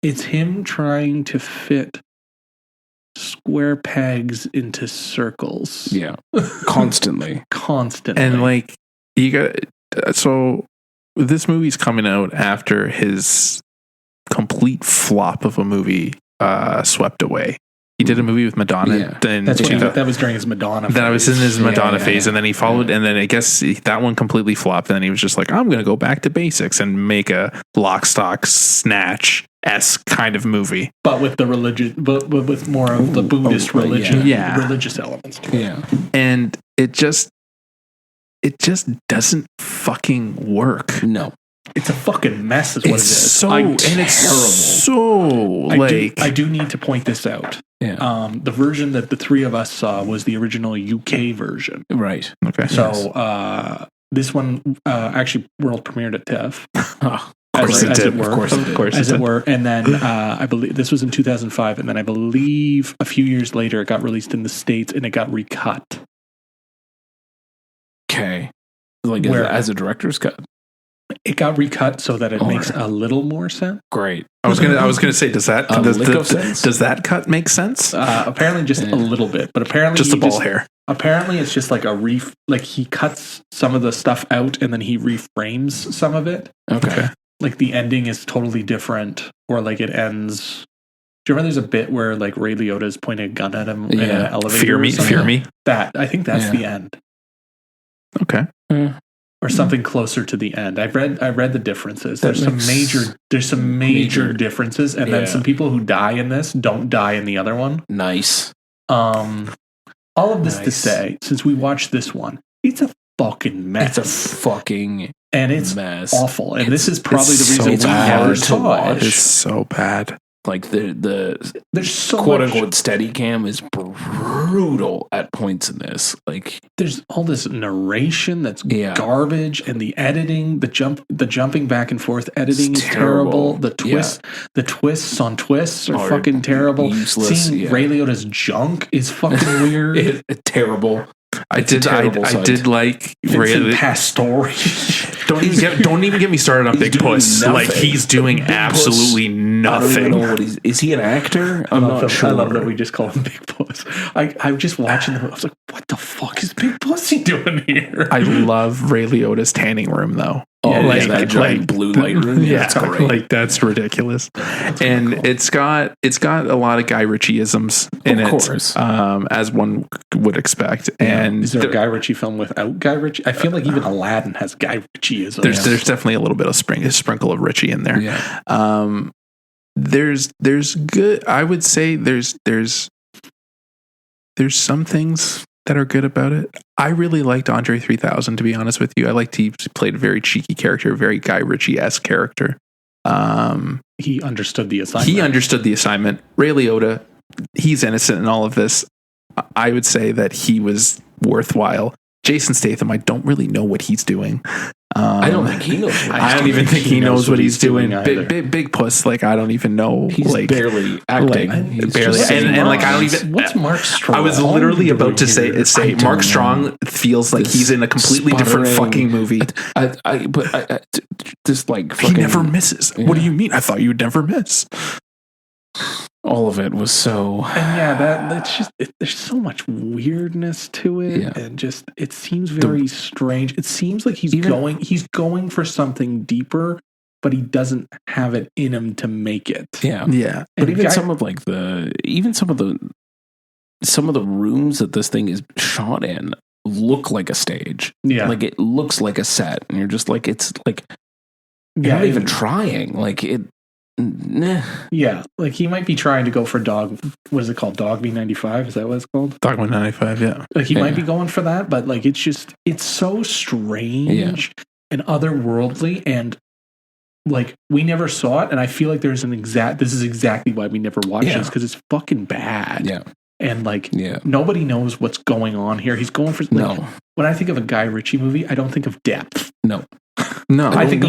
it's him trying to fit square pegs into circles. Yeah. Constantly. And like you got so this movie's coming out after his complete flop of a movie, Swept Away. He did a movie with Madonna. Then that was during his Madonna phase. Then I was in his Madonna phase, and then he followed, and then I guess that one completely flopped. And then he was just like, I'm going to go back to basics and make a Lock, Stock, Snatch-esque kind of movie. But with the religion, but with more of the Buddhist religion, religious elements to it. Yeah. And it just doesn't fucking work. No. It's a fucking mess is what it is. It's terrible. I do need to point this out. Yeah. The version that the three of us saw was the original UK version. Right. Okay. So this one actually world premiered at TIFF. Of course it were. And then I believe this was in 2005, and then I believe a few years later it got released in the States and it got recut. Okay. Like as a director's cut. It got recut so that it makes a little more sense. Great. I was gonna say, does that cut make sense? Apparently, just a little bit, but apparently just a ball hair. Apparently, it's just like like he cuts some of the stuff out and then he reframes some of it. Okay. Like the ending is totally different, or like it ends. Do you remember there's a bit where like Ray Liotta is pointing a gun at him in an elevator? Fear me. I think that's the end. Okay. Or something closer to the end. I read the differences. There's some major differences, and then some people who die in this don't die in the other one. Nice. All of this to say, since we watched this one, it's a fucking mess. It's a fucking mess. Awful. And this is probably the reason we never saw it. It's so bad. Like the there's so quote unquote steady cam is brutal at points in this. Like there's all this narration that's garbage, and the editing, the jumping back and forth editing is terrible. The twists on twists are fucking terrible. Useless. Seeing Ray Liotta's junk is fucking weird. Terrible. I did like Vincent Pastore. Don't even get me started on Big Puss. Nothing. Like he's doing absolutely nothing. I don't even know is he an actor? I'm not sure. I love that we just call him Big Puss. I'm just watching them. I was like, what the fuck is Big Pussy doing here? I love Ray Liotta's tanning room though. That blue light room. That's great. Like that's ridiculous. And it's got a lot of Guy Ritchie-isms in it, course. As one would expect. And is there a Guy Ritchie film without Guy Ritchie? I feel like even Aladdin has Guy Ritchie-isms. There's definitely a little bit of a sprinkle of Ritchie in there. Yeah. There's good. I would say there's some things that are good about it. I really liked Andre 3000, to be honest with you. I liked he played a very cheeky character, a very Guy Ritchie-esque character. He understood the assignment. Ray Liotta, he's innocent in all of this. I would say that he was worthwhile. Jason Statham, I don't really know what he's doing. I don't think he knows. I don't even think he knows what he's doing. Big Puss, like I don't even know. He's like barely acting. Like, barely, and like I don't even. What's Mark Strong? I was literally about to say Mark Strong feels like he's in a completely different fucking movie. Just like he never misses. What do you mean? I thought you would never miss. all of it was so. And that's just there's so much weirdness to it, and just it seems very strange. It seems like he's going for something deeper, but he doesn't have it in him to make it. Yeah. And But even some of the rooms that this thing is shot in look like a stage. Yeah. Like it looks like a set, and you're just like, it's like, you're not even trying. Like it. Nah. Yeah, like he might be trying to go for what is it called? Dogme 95? Is that what it's called? Dogme 95, yeah. Like he might be going for that, but like it's so strange and otherworldly, and like we never saw it, and I feel like this is exactly why we never watched this, because it's fucking bad. Yeah. And like nobody knows what's going on here. He's going for when I think of a Guy Ritchie movie, I don't think of depth. No, I think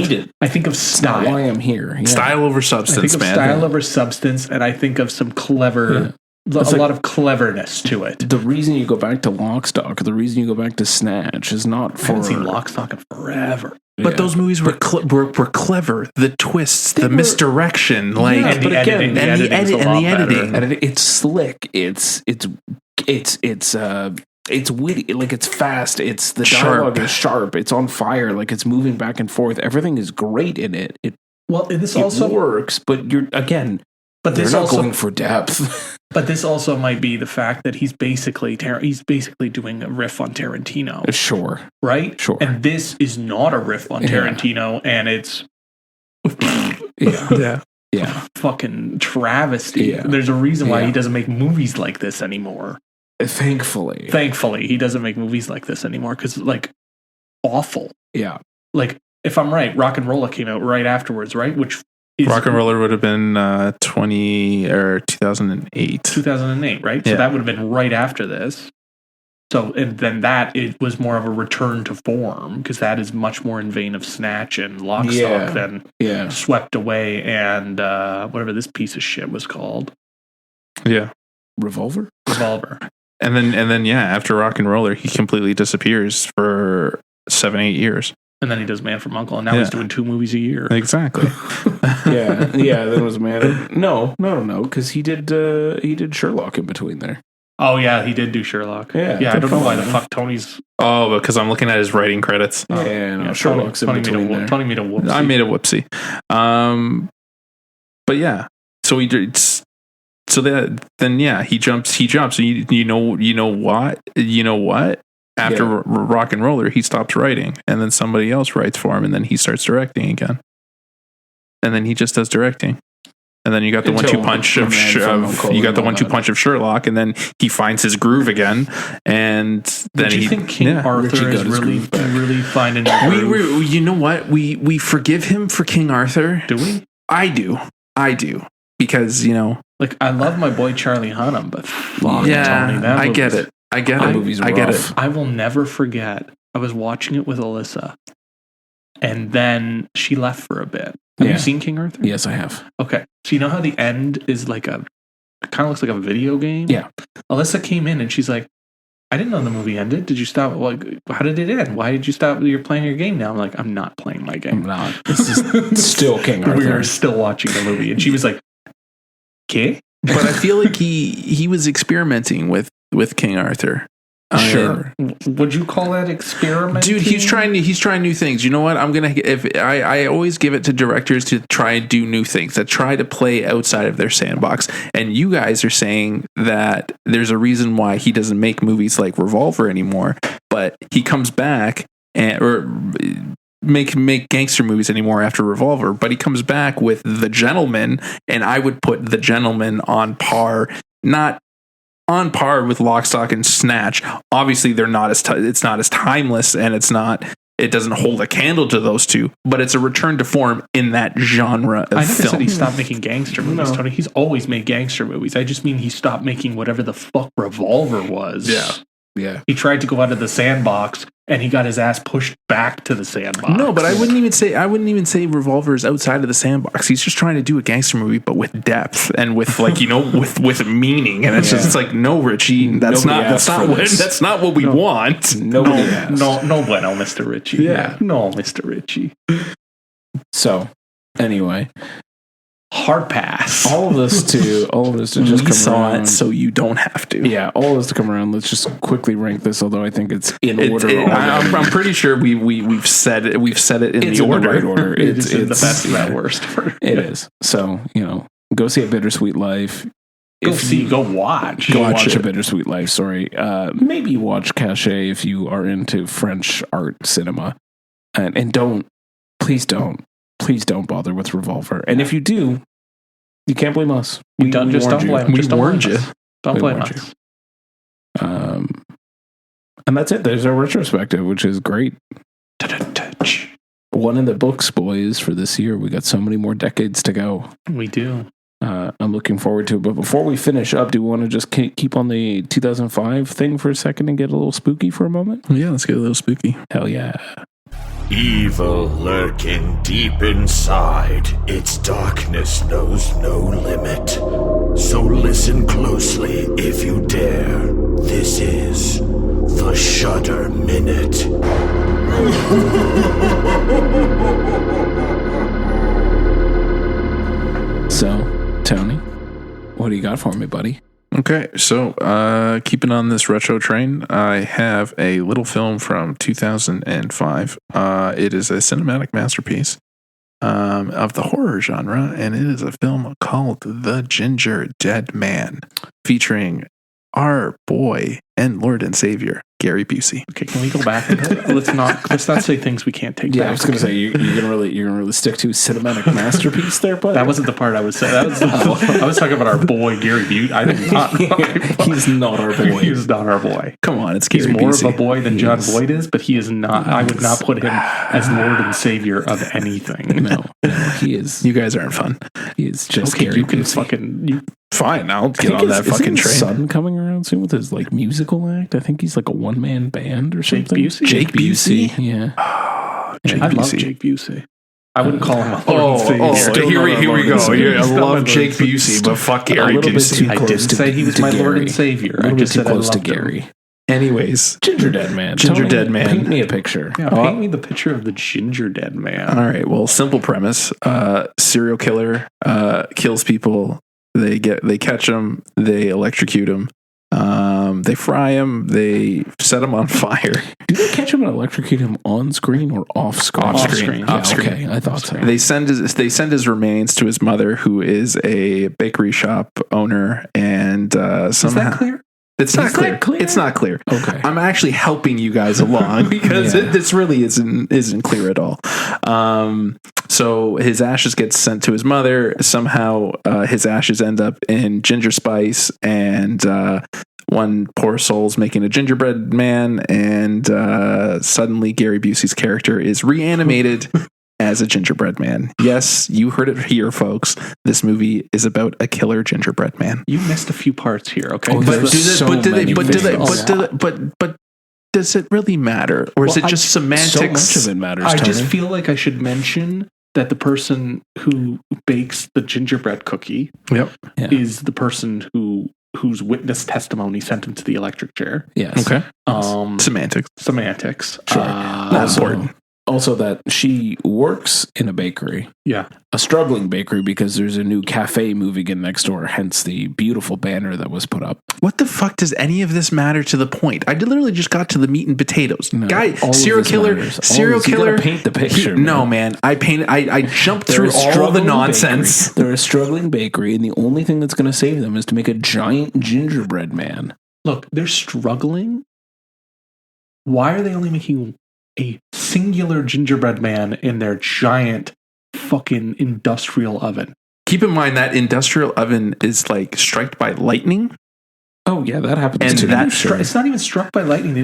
of style. That's why I'm here. Yeah. Style over substance, I think of man. style over substance, and I think of some clever, a lot of cleverness to it. The reason you go back to Lock, Stock, the reason you go back to Snatch is not for. I haven't seen Lock, Stock in forever. But those movies were clever. The twists, the misdirection, like and the editing, it's slick. It's witty. Like it's fast. The dialogue is sharp. It's on fire. Like it's moving back and forth. Everything is great in it. It also works, but you're again. But they're not going for depth. But this also might be the fact that he's basically doing a riff on Tarantino. Sure. Right? Sure. And this is not a riff on Tarantino, and it's fucking travesty. Yeah. There's a reason why he doesn't make movies like this anymore. Thankfully, he doesn't make movies like this anymore, because like awful. Yeah. Like if I'm right, Rock and Roller came out right afterwards, right? Which Rock and Roller would have been 2008. 2008, right? So that would have been right after this. So, and then it was more of a return to form, because that is much more in vein of Snatch and Lock, Stock than Swept Away and whatever this piece of shit was called. Yeah. Revolver. And then after Rock and Roller, he completely disappears for 7-8 years. And then he does Man from U.N.C.L.E. and now he's doing 2 movies a year. Exactly. That was Man. No, because he did Sherlock in between there. Oh yeah, he did do Sherlock. Yeah, I don't know why the fuck Tony's. Oh, because I'm looking at his writing credits. Sherlock's in between there. Tony made a whoopsie. I made a whoopsie. But yeah, so he did. So then he jumps. You know what? After Rock and Roller, he stops writing, and then somebody else writes for him, and then he starts directing again. And then he just does directing. And then you got the 1-2 punch of Sherlock, and then he finds his groove again. And then do you think King Arthur is really finding a groove? You know what? We forgive him for King Arthur. Do we? I do. Because, like, I love my boy Charlie Hunnam, but fuck, Tony, I get it. I get it. I will never forget. I was watching it with Alyssa, and then she left for a bit. Have you seen King Arthur? Yes, I have. Okay. So you know how the end is like it kind of looks like a video game? Yeah. Alyssa came in and she's like, I didn't know the movie ended. Did you stop? Like, how did it end? Why did you stop? You're playing your game now. I'm like, I'm not playing my game. I'm not. This is still King Arthur. We are still watching the movie. And she was like, okay. But I feel like he was experimenting with King Arthur. Sure. Would you call that experimenting? Dude, he's trying new things. You know what? I always give it to directors to try and do new things, that try to play outside of their sandbox. And you guys are saying that there's a reason why he doesn't make movies like Revolver anymore, but he comes back or make gangster movies anymore after Revolver, but he comes back with The Gentleman, and I would put The Gentleman on par, not on par with Lock, Stock, and Snatch. Obviously, they're not it's not as timeless, and it doesn't hold a candle to those two, but it's a return to form in that genre of film. I never said he film. stopped making gangster movies, Tony. He's always made gangster movies. I just mean he stopped making whatever the fuck Revolver was. Yeah. He tried to go out of the sandbox, and he got his ass pushed back to the sandbox. No, but I wouldn't even say Revolver is outside of the sandbox. He's just trying to do a gangster movie, but with depth and with with meaning. And it's just like, no, Richie, that's not what we want. No bueno, Mr. Richie. Yeah. No, Mr. Richie. So, anyway, hard pass. All of this to just We come saw around. it, so you don't have to. Yeah, all of this to come around. Let's just quickly rank this, although I think it's in order. I'm pretty sure we've said it. We've said it in It's the in the order. right order. It's the best and the worst. It is. So, go see a Bittersweet Life. Go watch A Bittersweet Life. Sorry, maybe watch Cachet if you are into French art cinema, and please don't bother with Revolver. And if you do, you can't blame us. We warned you. We warned you. Don't blame us. And that's it. There's our retrospective, which is great. One in the books, boys, for this year. We got so many more decades to go. We do. I'm looking forward to it. But before we finish up, do you want to just keep on the 2005 thing for a second and get a little spooky for a moment? Yeah, let's get a little spooky. Hell yeah. Evil lurking deep inside, its darkness knows no limit. So listen closely if you dare. This is the Shudder Minute. So, Tony, what do you got for me, buddy? Okay, so keeping on this retro train, I have a little film from 2005. It is a cinematic masterpiece of the horror genre, and it is a film called The Gingerdead Man, featuring our boy and Lord and Savior, Gary Busey. Okay, can we go back a bit? Let's not say things we can't take back. I was going to say you're gonna really stick to cinematic masterpiece there, but that wasn't the part I was saying. I was talking about our boy Gary Busey. I did not. He's not our boy. He's not our boy. Come on, it's He's Gary more Busey. of a boy than John Boyd is, but he is not. I would not put him as Lord and Savior of anything. No, he is. You guys aren't fun. He is just Okay, Gary you can Busey. fucking. Fine, I'll get on that fucking Isn't his train. son coming around soon with his musical act? I think he's like a one-man band or Jake something. Busey? Jake Busey? Yeah. Jake I love Busey. Jake Busey. I wouldn't call him a Lord and Savior. Here we go. Savior. I Still love my Jake Lord. Busey, but fuck Gary a little bit Busey. too I close didn't to, say he was to my Gary. Lord and Savior. A little I bit just too said I close to loved him. Gary. Anyways, Gingerdead Man. Gingerdead Man. Paint me a picture. Yeah, paint me the picture of the Gingerdead Man. all right. Well, simple premise: serial killer kills people. They catch him. They electrocute him. They fry him. They set him on fire. Do they catch him and electrocute him on screen or off screen? Off screen. Yeah, Off screen. Okay, I thought so. They send his remains to his mother, who is a bakery shop owner, and somehow Is that clear? it's not Is clear. that clear? It's not clear. Okay. I'm actually helping you guys along because Yeah. this really isn't clear at all. So his ashes get sent to his mother. Somehow his ashes end up in ginger spice, and one poor soul's making a gingerbread man, and suddenly Gary Busey's character is reanimated as a gingerbread man. Yes, you heard it here, folks. This movie is about a killer gingerbread man. You missed a few parts here, okay? Oh, But there's so many things. but does it really matter, or is Well, it just So semantics? much of it matters, I Tony. just feel like I should mention that the person who bakes the gingerbread cookie Yep. Yeah. is the person whose witness testimony sent him to the electric chair. Yes. Okay. Semantics. Sure. That's important. Also, that she works in a bakery, Yeah. a struggling bakery, because there's a new cafe moving in next door, hence the beautiful banner that was put up. What the fuck does any of this matter to the point? I literally just got to the meat and potatoes. No, Guy, all of serial this killer, matters. All serial of this- you killer. gotta paint the picture, No, man. man. I jumped They're through a all the struggling nonsense. bakery. They're a struggling bakery, and the only thing that's going to save them is to make a giant gingerbread man. Look, they're struggling. Why are they only making a singular gingerbread man in their giant fucking industrial oven? Keep in mind that industrial oven is like struck by lightning. Oh yeah, that happens And too. that sure. It's not even struck by lightning.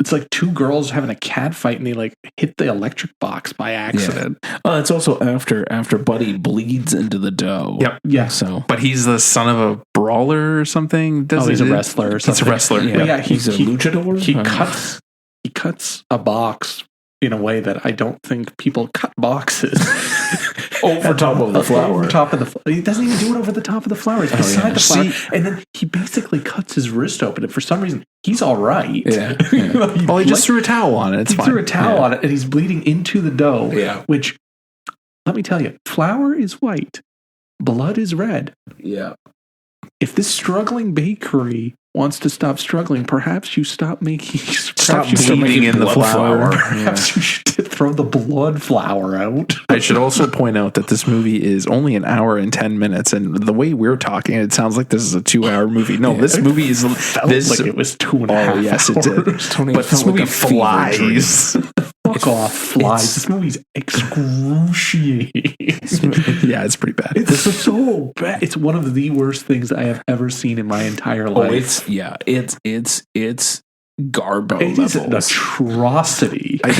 It's like two girls having a cat fight, and they hit the electric box by accident. It's also after Buddy bleeds into the dough. Yep. Yeah. So But he's the son of a brawler or something. He's a wrestler or something. He's a wrestler. yeah, But yeah, he's a luchador. He cuts a box in a way that I don't think people cut boxes. over top of the flour. Over top of the he doesn't even do it over the top of the flour. It's beside the flour. And then he basically cuts his wrist open. And for some reason, he's all right. Yeah. Oh, he just threw a towel on it. It's he fine. threw a towel on it, and he's bleeding into the dough. Yeah. Which, let me tell you, flour is white, blood is red. Yeah. If this struggling bakery wants to stop struggling, perhaps you stop making Stop bleeding in the flour. Perhaps you should throw the blood flour out. I should also point out that this movie is only an hour and 10 minutes, and the way we're talking, it sounds like this is a 2-hour movie. No, this movie is like it was 2.5 yes, hours. it did. Tony, But this movie flies. Fuck off, flies. This movie's excruciating. Yeah, it's pretty bad. It's so bad. It's one of the worst things I have ever seen in my entire life. It's Garbo It is an levels. atrocity. I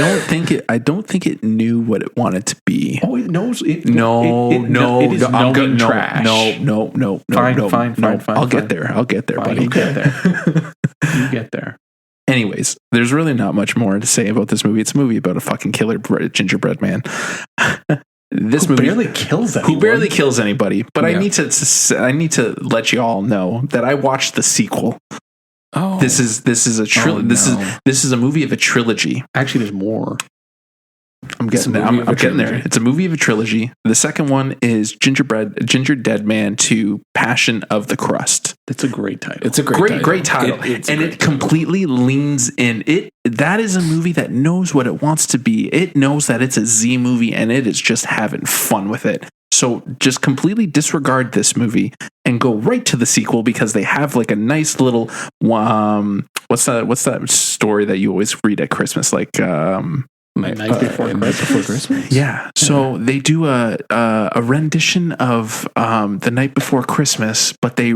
don't think it knew what it wanted to be. Oh, it knows it. No, it is knowing trash. No. Fine. I'll get there, Fine, buddy. you get there. You get there. Anyways, there's really not much more to say about this movie. It's a movie about a fucking killer gingerbread man. This movie barely kills anyone. Who barely kills anybody. But Yeah. I need to let you all know that I watched the sequel. Oh, This is a this is a movie of a trilogy. Actually, there's more. I'm getting there. I'm getting there. It's a movie of a trilogy. The second one is Gingerdead Man 2 Passion of the Crust. That's a great title. It's a Great title. It completely leans in. That is a movie that knows what it wants to be. It knows that it's a Z movie and it is just having fun with it. So just completely disregard this movie and go right to the sequel because they have like a nice little what's that story that you always read at Christmas, like Night Before Christmas. Yeah. So they do a rendition of The Night Before Christmas, but they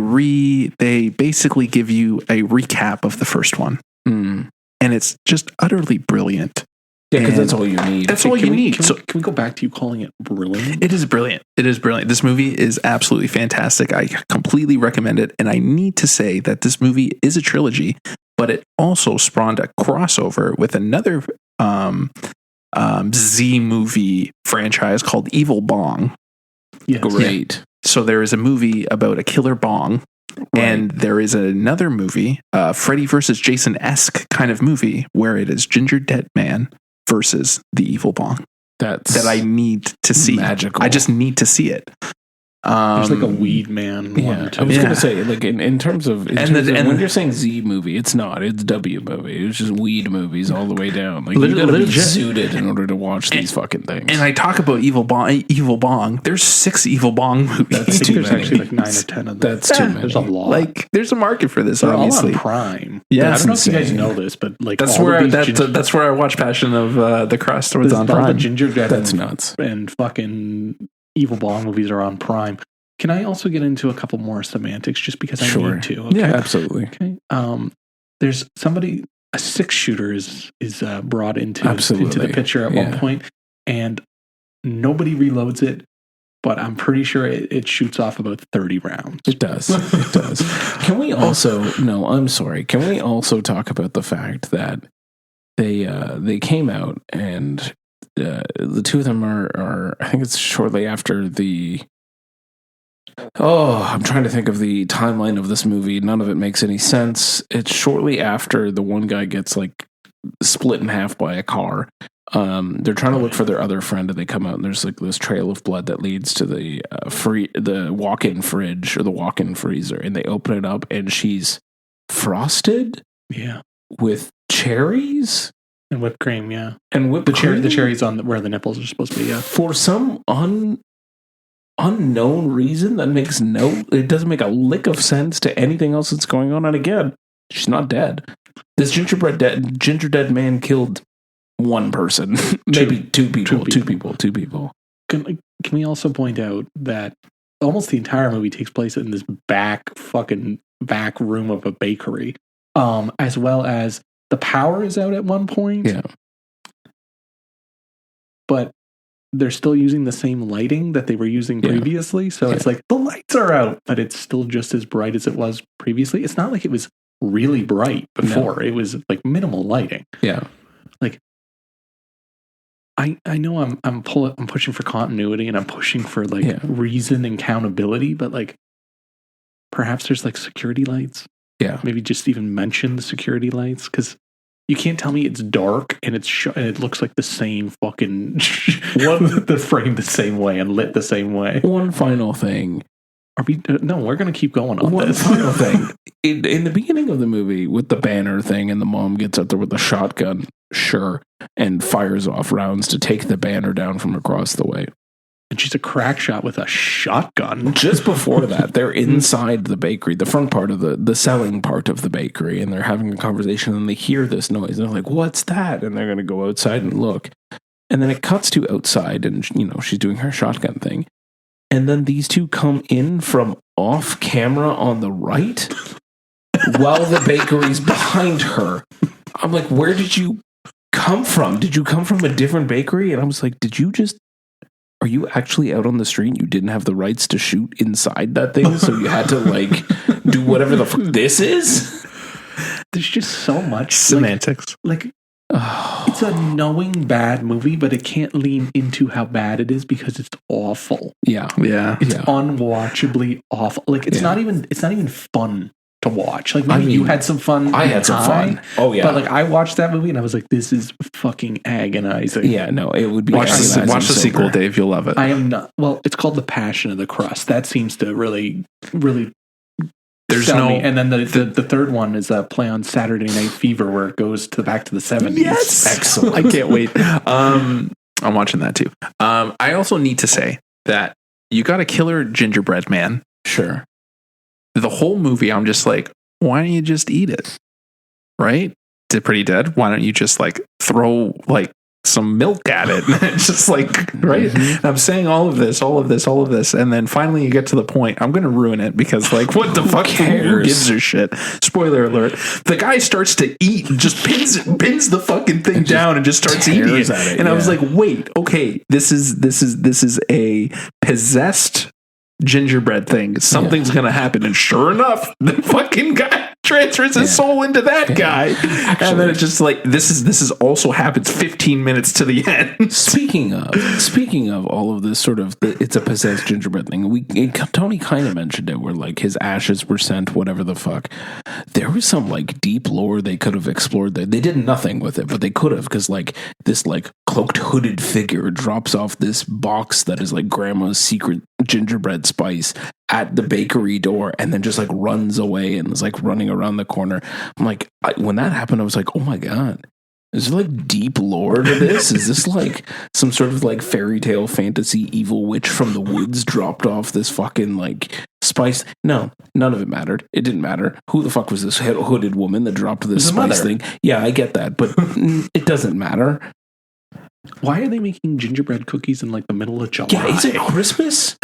basically give you a recap of the first one. Mm. And it's just utterly brilliant. Yeah, because that's all you need. That's all you need. Can we go back to you calling it brilliant? It is brilliant. This movie is absolutely fantastic. I completely recommend it. And I need to say that this movie is a trilogy, but it also spawned a crossover with another Z movie franchise called Evil Bong. Yes. Great. So there is a movie about a killer bong, and there is another movie, Freddy versus Jason-esque kind of movie, where it is Gingerdead Man versus the Evil Bong. That I need to see. Magical. I just need to see it. There's like a Weed Man one Yeah, or two. I was going to say, like in terms of And when you're saying Z movie, it's not. It's W movie. It's just weed movies all the way down. Like you Literally- got to be legit. zooted in order to watch these fucking things. And I talk about Evil Bong. There's 6 Evil Bong movies. I think too there's many. actually like 9 or 10 of them. That's too many. There's a lot. Like, there's a market for this, they're obviously. all on Prime. Yeah, I it's don't know if you guys insane. know this, but like That's all where of these that's where I watch Passion of the Crust. It's on all the Prime. Gingerdead That's nuts. and fucking Evil Bong movies are on Prime. Can I also get into a couple more semantics just because I need to? Okay? Yeah, absolutely. Okay. There's somebody, a 6-shooter is brought into the picture at one point, and nobody reloads it, but I'm pretty sure it shoots off about 30 rounds. It does. It does. Can we also? No, I'm sorry. Can we also talk about the fact that they came out and the two of them are I think it's shortly after the. Oh, I'm trying to think of the timeline of this movie. None of it makes any sense. It's shortly after the one guy gets like split in half by a car. They're trying to look for their other friend, and they come out, and there's like this trail of blood that leads to the walk-in fridge or the walk-in freezer, and they open it up, and she's frosted, Yeah, with cherries and whipped cream. Yeah, and whipped the cream? cherries on where the nipples are supposed to be. Yeah, For some unknown reason that makes it doesn't make a lick of sense to anything else that's going on. And again, she's not dead. This Gingerdead Man killed one person, maybe two people. Can we also point out that almost the entire movie takes place in this back room of a bakery, as well as the power is out at one point. Yeah, but they're still using the same lighting that they were using previously. So it's like the lights are out, but it's still just as bright as it was previously. It's not like it was really bright before. No. It was like minimal lighting. Yeah. Like I know I'm pushing for continuity and I'm pushing for like reason and accountability, but like perhaps there's like security lights. Yeah. Maybe just even mention the security lights, because You can't tell me it's dark and and it looks like the same fucking the frame the same way and lit the same way. One final thing. Are we? No, we're gonna keep going on One this. final thing. In the beginning of the movie, with the banner thing, and the mom gets out there with a shotgun, sure, and fires off rounds to take the banner down from across the way. And she's a crack shot with a shotgun. Just before that, they're inside the bakery, the front part of the selling part of the bakery, and they're having a conversation, and they hear this noise, and they're like, "What's that?" And they're going to go outside and look. And then it cuts to outside, and she's doing her shotgun thing. And then these two come in from off camera on the right while the bakery's behind her. I'm like, where did you come from? Did you come from a different bakery? And I was like, are you actually out on the street and you didn't have the rights to shoot inside that thing? So you had to do whatever the fuck this is? There's just so much semantics. It's a knowing bad movie, but it can't lean into how bad it is because it's awful. Yeah. It's unwatchably awful. It's not even fun to watch. You had some fun. I had some fun. Oh yeah. But I watched that movie and I was like, this is fucking agonizing. Yeah, no, it would be watch the sequel, Dave. You'll love it. I am not. Well, it's called The Passion of the Crust. That seems to really, really. There's no, and then the third one is a play on Saturday Night Fever where it goes back to the 70s. Yes, excellent. I can't wait. I'm watching that too. I also need to say that you got a killer gingerbread man. Sure. The whole movie, I'm just like, why don't you just eat it? Right? It's pretty dead. Why don't you just throw some milk at it? It's just right? Mm-hmm. I'm saying all of this, and then finally you get to the point. I'm going to ruin it because what the fuck cares? Who gives a shit? Spoiler alert. The guy starts to eat and just pins the fucking thing down and just starts eating it. And I was like, wait, okay, this is a possessed gingerbread thing. Something's going to happen. And sure enough, the fucking guy transfers his soul into that guy. Actually, and then it's just this is also happens 15 minutes to the end. Speaking of all of this sort of, it's a possessed gingerbread thing. Tony kind of mentioned it where his ashes were sent, whatever the fuck. There was some deep lore they could have explored there. They did nothing with it, but they could have, because this cloaked hooded figure drops off this box that is grandma's secret gingerbread spice at the bakery door and then just runs away and is running around the corner. I'm when that happened, I was like, oh my God, is there deep lore to this? Is this some sort of fairy tale fantasy evil witch from the woods dropped off this fucking spice? No, none of it mattered. It didn't matter. Who the fuck was this hooded woman that dropped this spice thing? Yeah, I get that, but it doesn't matter. Why are they making gingerbread cookies in the middle of July? Yeah, is it Christmas?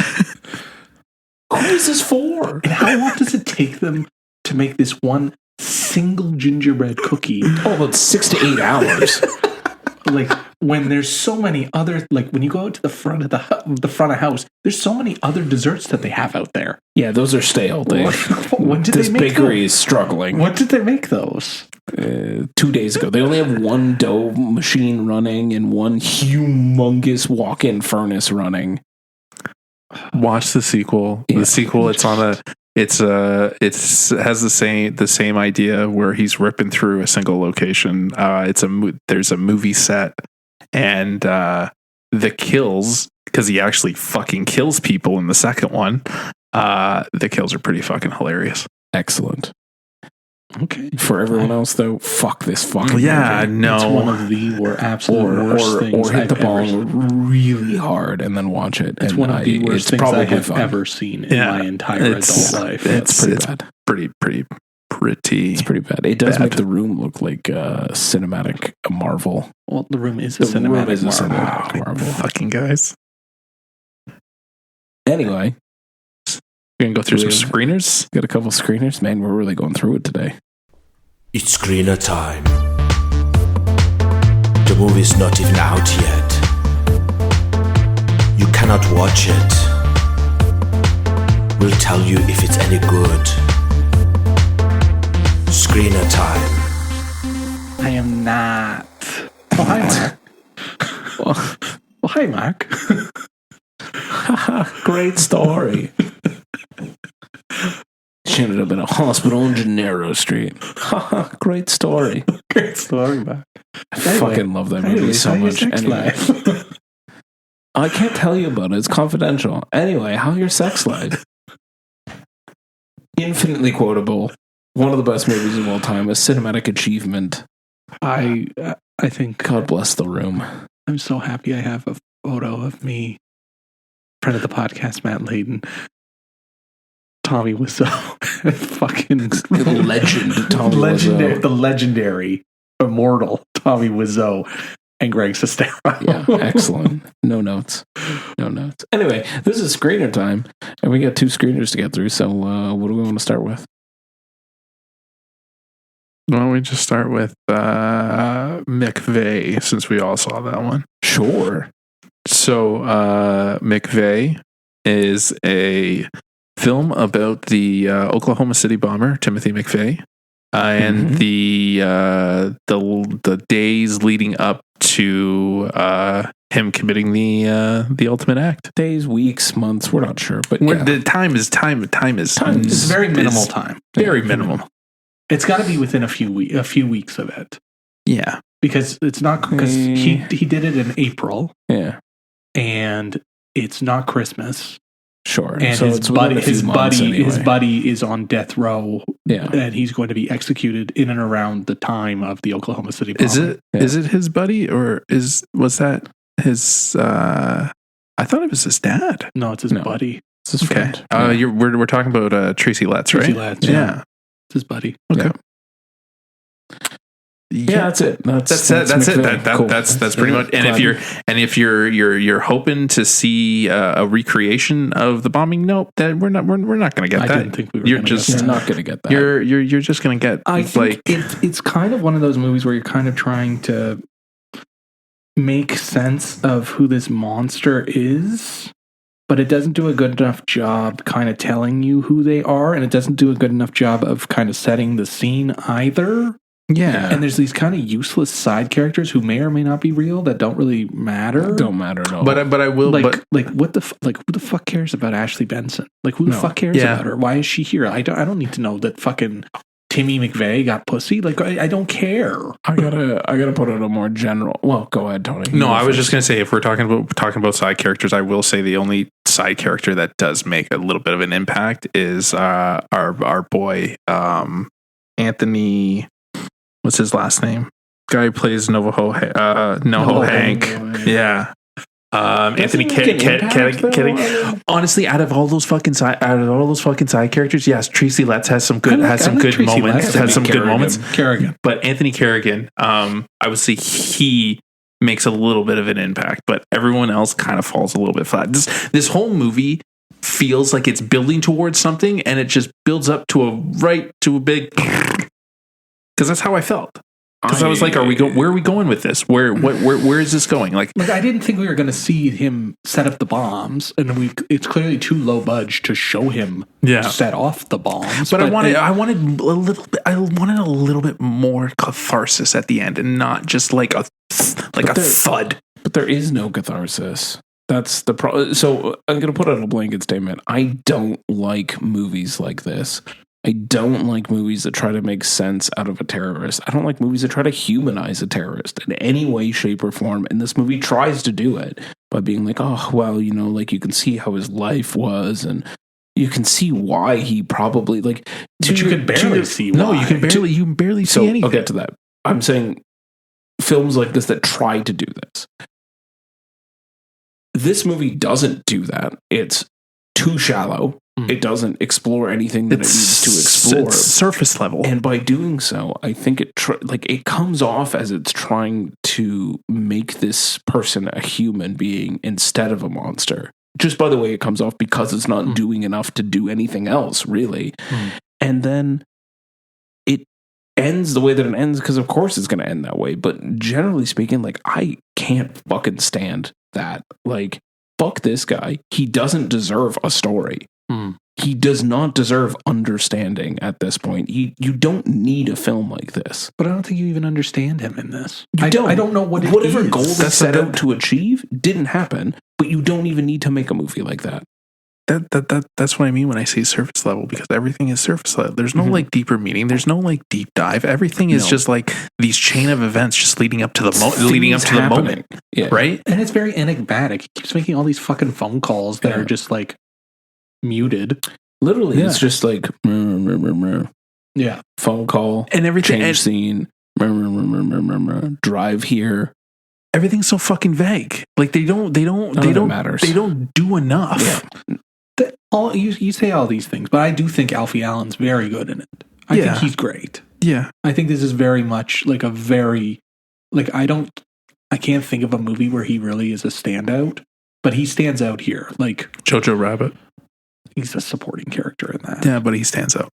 Who is this for? And how long does it take them to make this one single gingerbread cookie? Oh, about 6 to 8 hours. When there's so many other, when you go out to the front of the front of house, there's so many other desserts that they have out there. Yeah, those are stale. When did this they make bakery those? Is struggling. When did they make those? 2 days ago. They only have one dough machine running and one humongous walk-in furnace running. Watch the sequel. Yeah. The sequel, it has the same idea where he's ripping through a single location. There's a movie set, and the kills, because he actually fucking kills people in the second one. The kills are pretty fucking hilarious. Excellent. Okay. For everyone else, though, fuck this fucking movie. No. It's one of the absolute worst things. Or hit the ball really hard and then watch it. It's one of the worst things I have ever seen in my entire adult life. It's pretty bad. It's pretty bad. It does make The Room look like a cinematic Marvel. Well, The Room is a cinematic Marvel. Fucking guys. Anyway. We're going to go through some screeners. Got a couple screeners. Man, we're really going through it today. It's screener time. The movie's not even out yet. You cannot watch it. We'll tell you if it's any good. Screener time. I am not. Oh, hi, Mark. Well, hi, Mark. Great story. She ended up in a hospital in Gennaro Street. Great story. Great story, man. I fucking love that movie so much. Anyway, I can't tell you about it. It's confidential. Anyway, how your sex life? Infinitely quotable. One of the best movies of all time. A cinematic achievement. I think. God bless the room. I'm so happy I have a photo of me. Friend of the podcast, Matt Layden. Tommy Wiseau. Fucking legend. Tommy legendary, Wiseau. the legendary, immortal Tommy Wiseau and Greg Sestero. Yeah, excellent. No notes. Anyway, this is screener time, and we got 2 screeners to get through. So, what do we want to start with? Why don't we just start with McVeigh, since we all saw that one? Sure. So, McVeigh is a film about the Oklahoma City bomber, Timothy McVeigh, and the days leading up to him committing the ultimate act. Days, weeks, months, we're not sure, but The time is It's very minimal time. Very minimal. It's got to be within a few weeks of it. Yeah, because it's not because he did it in April. Yeah, and it's not Christmas. Sure. And so his buddy is on death row. Yeah, and he's going to be executed in and around the time of the Oklahoma City bombing. Is it his buddy or was that his? I thought it was his dad. No, it's his buddy. It's his friend. We're talking about Tracy Letts, right? Tracy Letts, yeah. It's his buddy. Okay. Yeah, that's it. That's it. Cool. That's pretty much. And if you're hoping to see a recreation of the bombing, nope, that we're not going to get that. I didn't think we were. You're not going to get that. You're just going to get. I think it's kind of one of those movies where you're kind of trying to make sense of who this monster is, but it doesn't do a good enough job kind of telling you who they are, and it doesn't do a good enough job of kind of setting the scene either. Yeah. And there's these kind of useless side characters who may or may not be real that don't really matter. Don't matter at all. But I will who the fuck cares about Ashley Benson? Like who the fuck cares about her? Why is she here? I don't need to know that fucking Timmy McVeigh got pussy. Like I don't care. I gotta put it a more general. Well, go ahead, Tony. No, I was just gonna say if we're talking about side characters, I will say the only side character that does make a little bit of an impact is our boy Anthony. What's his last name? Guy who plays Noho Hank. Yeah. Anthony Kidding. Honestly, out of all those fucking side characters, yes, Tracy Letts has some good moments. Kerrigan. But Anthony Kerrigan, I would say he makes a little bit of an impact, but everyone else kind of falls a little bit flat. This whole movie feels like it's building towards something, and it just builds up to a big. Because that's how I felt. Because I was like, where are we going with this? Where is this going? Like I didn't think we were going to see him set up the bombs, and it's clearly too low budge to show him set off the bombs. But I wanted a little bit more catharsis at the end, and not just like a thud. But there is no catharsis. That's the problem. So I'm going to put out a blanket statement. I don't like movies like this. I don't like movies that try to make sense out of a terrorist. I don't like movies that try to humanize a terrorist in any way, shape, or form. And this movie tries to do it by being like, oh, well, like you can see how his life was, and you can see why he probably but you can barely see why. No, you can barely see anything. I'll get to that. I'm saying films like this that try to do this. This movie doesn't do that. It's too shallow. It doesn't explore anything that it needs to explore. It's surface level. And by doing so, I think it comes off as it's trying to make this person a human being instead of a monster. Just by the way it comes off, because it's not doing enough to do anything else, really. And then it ends the way that it ends, because of course it's going to end that way. But generally speaking, I can't fucking stand that. Fuck this guy. He doesn't deserve a story. He does not deserve understanding at this point. You don't need a film like this. But I don't think you even understand him in this. I don't know whatever is. goal they set out to achieve didn't happen. But you don't even need to make a movie like that. That's what I mean when I say surface level, because everything is surface level. There's no like deeper meaning. There's no like deep dive. Everything is just like these chain of events just leading up to the moment. Yeah. Right? And it's very enigmatic. He keeps making all these fucking phone calls that are just like muted. Literally, it's just like Yeah. phone call And everything change scene, drive here. everything's so fucking vague. Like they don't matters. They don't do enough. Yeah. You say all these things, but I do think Alfie Allen's very good in it. I think he's great. Yeah. I think this is very much like I can't think of a movie where he really is a standout, but he stands out here. Like Jojo Rabbit. he's a supporting character in that. Yeah, but he stands out.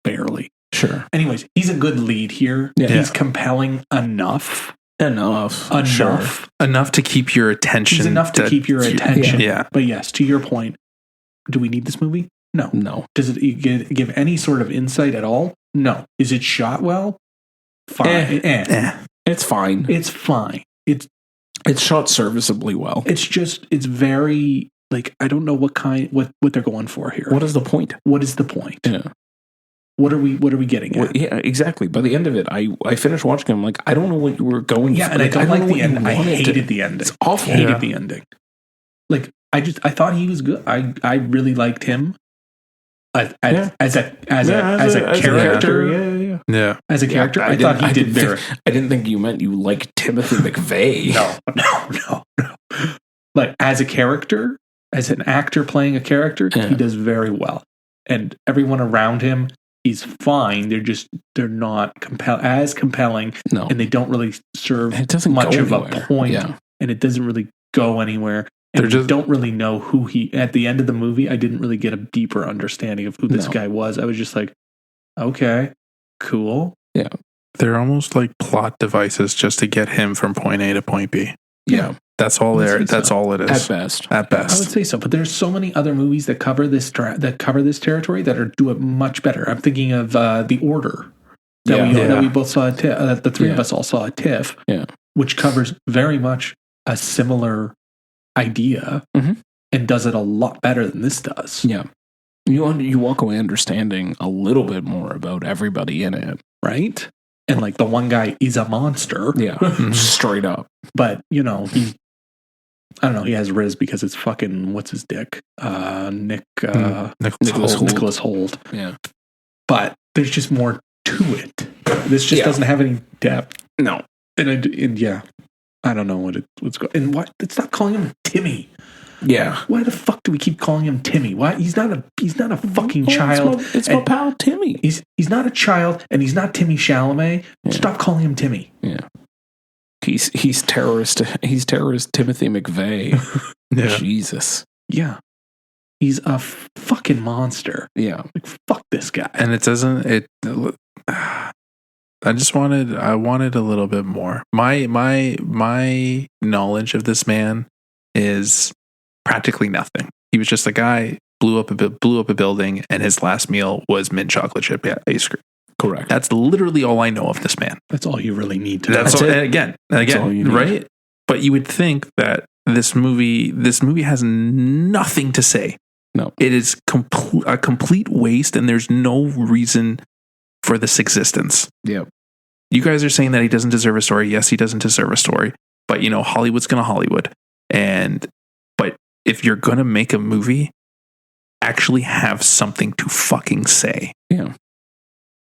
Barely. Sure. Anyways, he's a good lead here. Yeah. He's compelling enough. Enough Enough to keep your attention. He's enough to keep your attention. Yeah. But yes, to your point, do we need this movie? No. Does it give any sort of insight at all? No. Is it shot well? Fine. It's fine. It's fine. It's shot serviceably well. it's very like I don't know what they're going for here. What is the point? What is the point? Yeah. What are we getting at? Well, yeah, exactly. By the end of it, I finished watching. I'm like, I don't know what you were going. Yeah, for. and I don't like the end. I hated the the ending. It's awful. Hated the ending. Like I thought he was good. I really liked him as a character. Yeah. As a character, I thought he did very. I didn't think you meant you liked Timothy McVeigh. No. Like as a character, as an actor playing a character, he does very well, and everyone around him. He's fine. They're not as compelling, and they don't really serve much of a point, and it doesn't really go anywhere. And you don't really know who he. At the end of the movie, I didn't really get a deeper understanding of who this guy was. I was just like, okay, cool. Yeah, they're almost like plot devices just to get him from point A to point B. Yeah. That's all there. That's all it is. At best. I would say so. But there's so many other movies that cover this territory that do it much better. I'm thinking of The Order that we both saw. The three of us all saw at TIFF. Yeah. Which covers very much a similar idea and does it a lot better than this does. Yeah. You walk away understanding a little bit more about everybody in it, right? And like the one guy is a monster. Yeah. Straight up. But I don't know. He has Riz because it's fucking what's his dick, Nicholas Hoult. Yeah, but there's just more to it. This just doesn't have any depth. No, and I don't know what's going. And what? Stop calling him Timmy. Yeah, why the fuck do we keep calling him Timmy? Why? He's not a fucking child. It's my pal Timmy. He's not a child, and he's not Timmy Chalamet. Yeah. Stop calling him Timmy. Yeah. He's terrorist. He's terrorist Timothy McVeigh. Yeah. Jesus. Yeah. He's a fucking monster. Yeah. Like fuck this guy. And it doesn't. I wanted a little bit more. My knowledge of this man is practically nothing. He was just a guy blew up a building, and his last meal was mint chocolate chip ice cream. Correct. That's literally all I know of this man. That's all you really need to know. That's all, and again, right? But you would think that this movie has nothing to say. No. It is a complete waste, and there's no reason for this existence. Yep. You guys are saying that he doesn't deserve a story. Yes, he doesn't deserve a story. But Hollywood's gonna Hollywood. But if you're gonna make a movie, actually have something to fucking say. Yeah.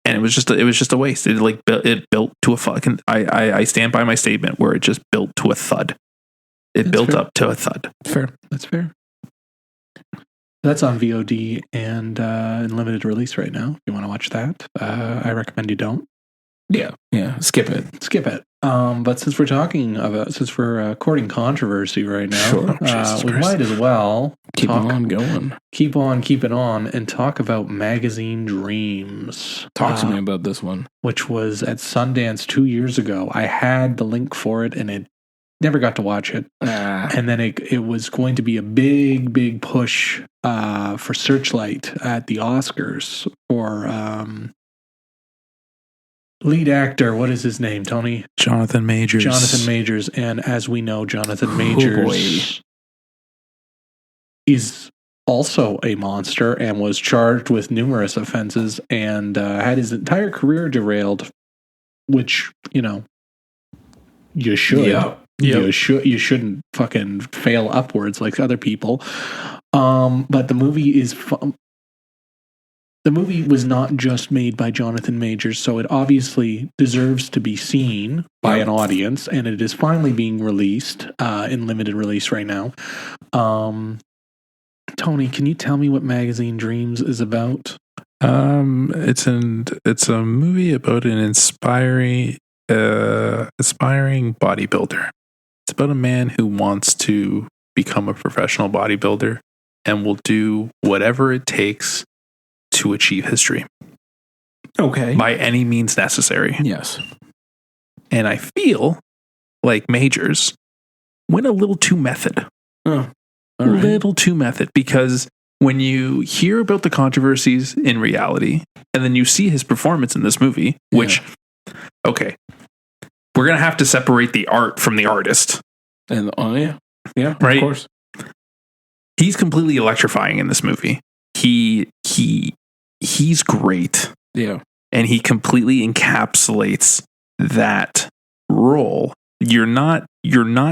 And it was just a waste. It built to a fucking. I stand by my statement where it just built to a thud. That's built fair. Up to a thud. Fair. That's fair. That's on VOD and in limited release right now. If you want to watch that, I recommend you don't. Yeah. Skip it. But since we're courting controversy right now, we might as well keep on going. Keep on keeping on and talk about Magazine Dreams. Talk to me about this one. Which was at Sundance 2 years ago. I had the link for it and it never got to watch it. And then it was going to be a big push for Searchlight at the Oscars for lead actor, what is his name, Tony? Jonathan Majors. And as we know, Jonathan Majors is also a monster and was charged with numerous offenses and had his entire career derailed, which, you should. Yep. You shouldn't fucking fail upwards like other people. But the movie is the movie was not just made by Jonathan Majors, so it obviously deserves to be seen by an audience, and it is finally being released in limited release right now. Tony, can you tell me what Magazine Dreams is about? It's a movie about an aspiring bodybuilder. It's about a man who wants to become a professional bodybuilder and will do whatever it takes to achieve his dream. Okay. By any means necessary. Yes. And I feel like Majors went a little too method. Oh, a little too method, because when you hear about the controversies in reality and then you see his performance in this movie, which, okay, we're going to have to separate the art from the artist. And right? Of course. He's completely electrifying in this movie. He's great. Yeah. And he completely encapsulates that role. You're not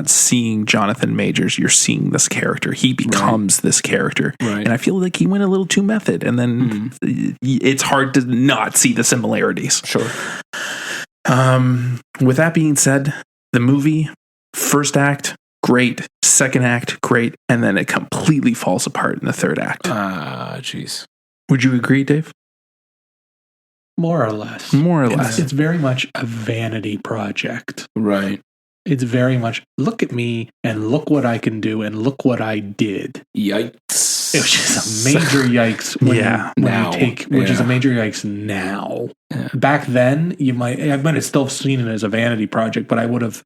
seeing Jonathan Majors, you're seeing this character. He becomes this character. Right. And I feel like he went a little too method, and then it's hard to not see the similarities. Sure. With that being said, the movie, first act, great. Second act, great. And then it completely falls apart in the third act. Jeez. Would you agree, Dave? More or less. It's very much a vanity project. Right. It's very much, look at me and look what I can do and look what I did. Yikes. It was just a major yikes which is a major yikes now. Yeah. Back then, I might have still seen it as a vanity project, but I would have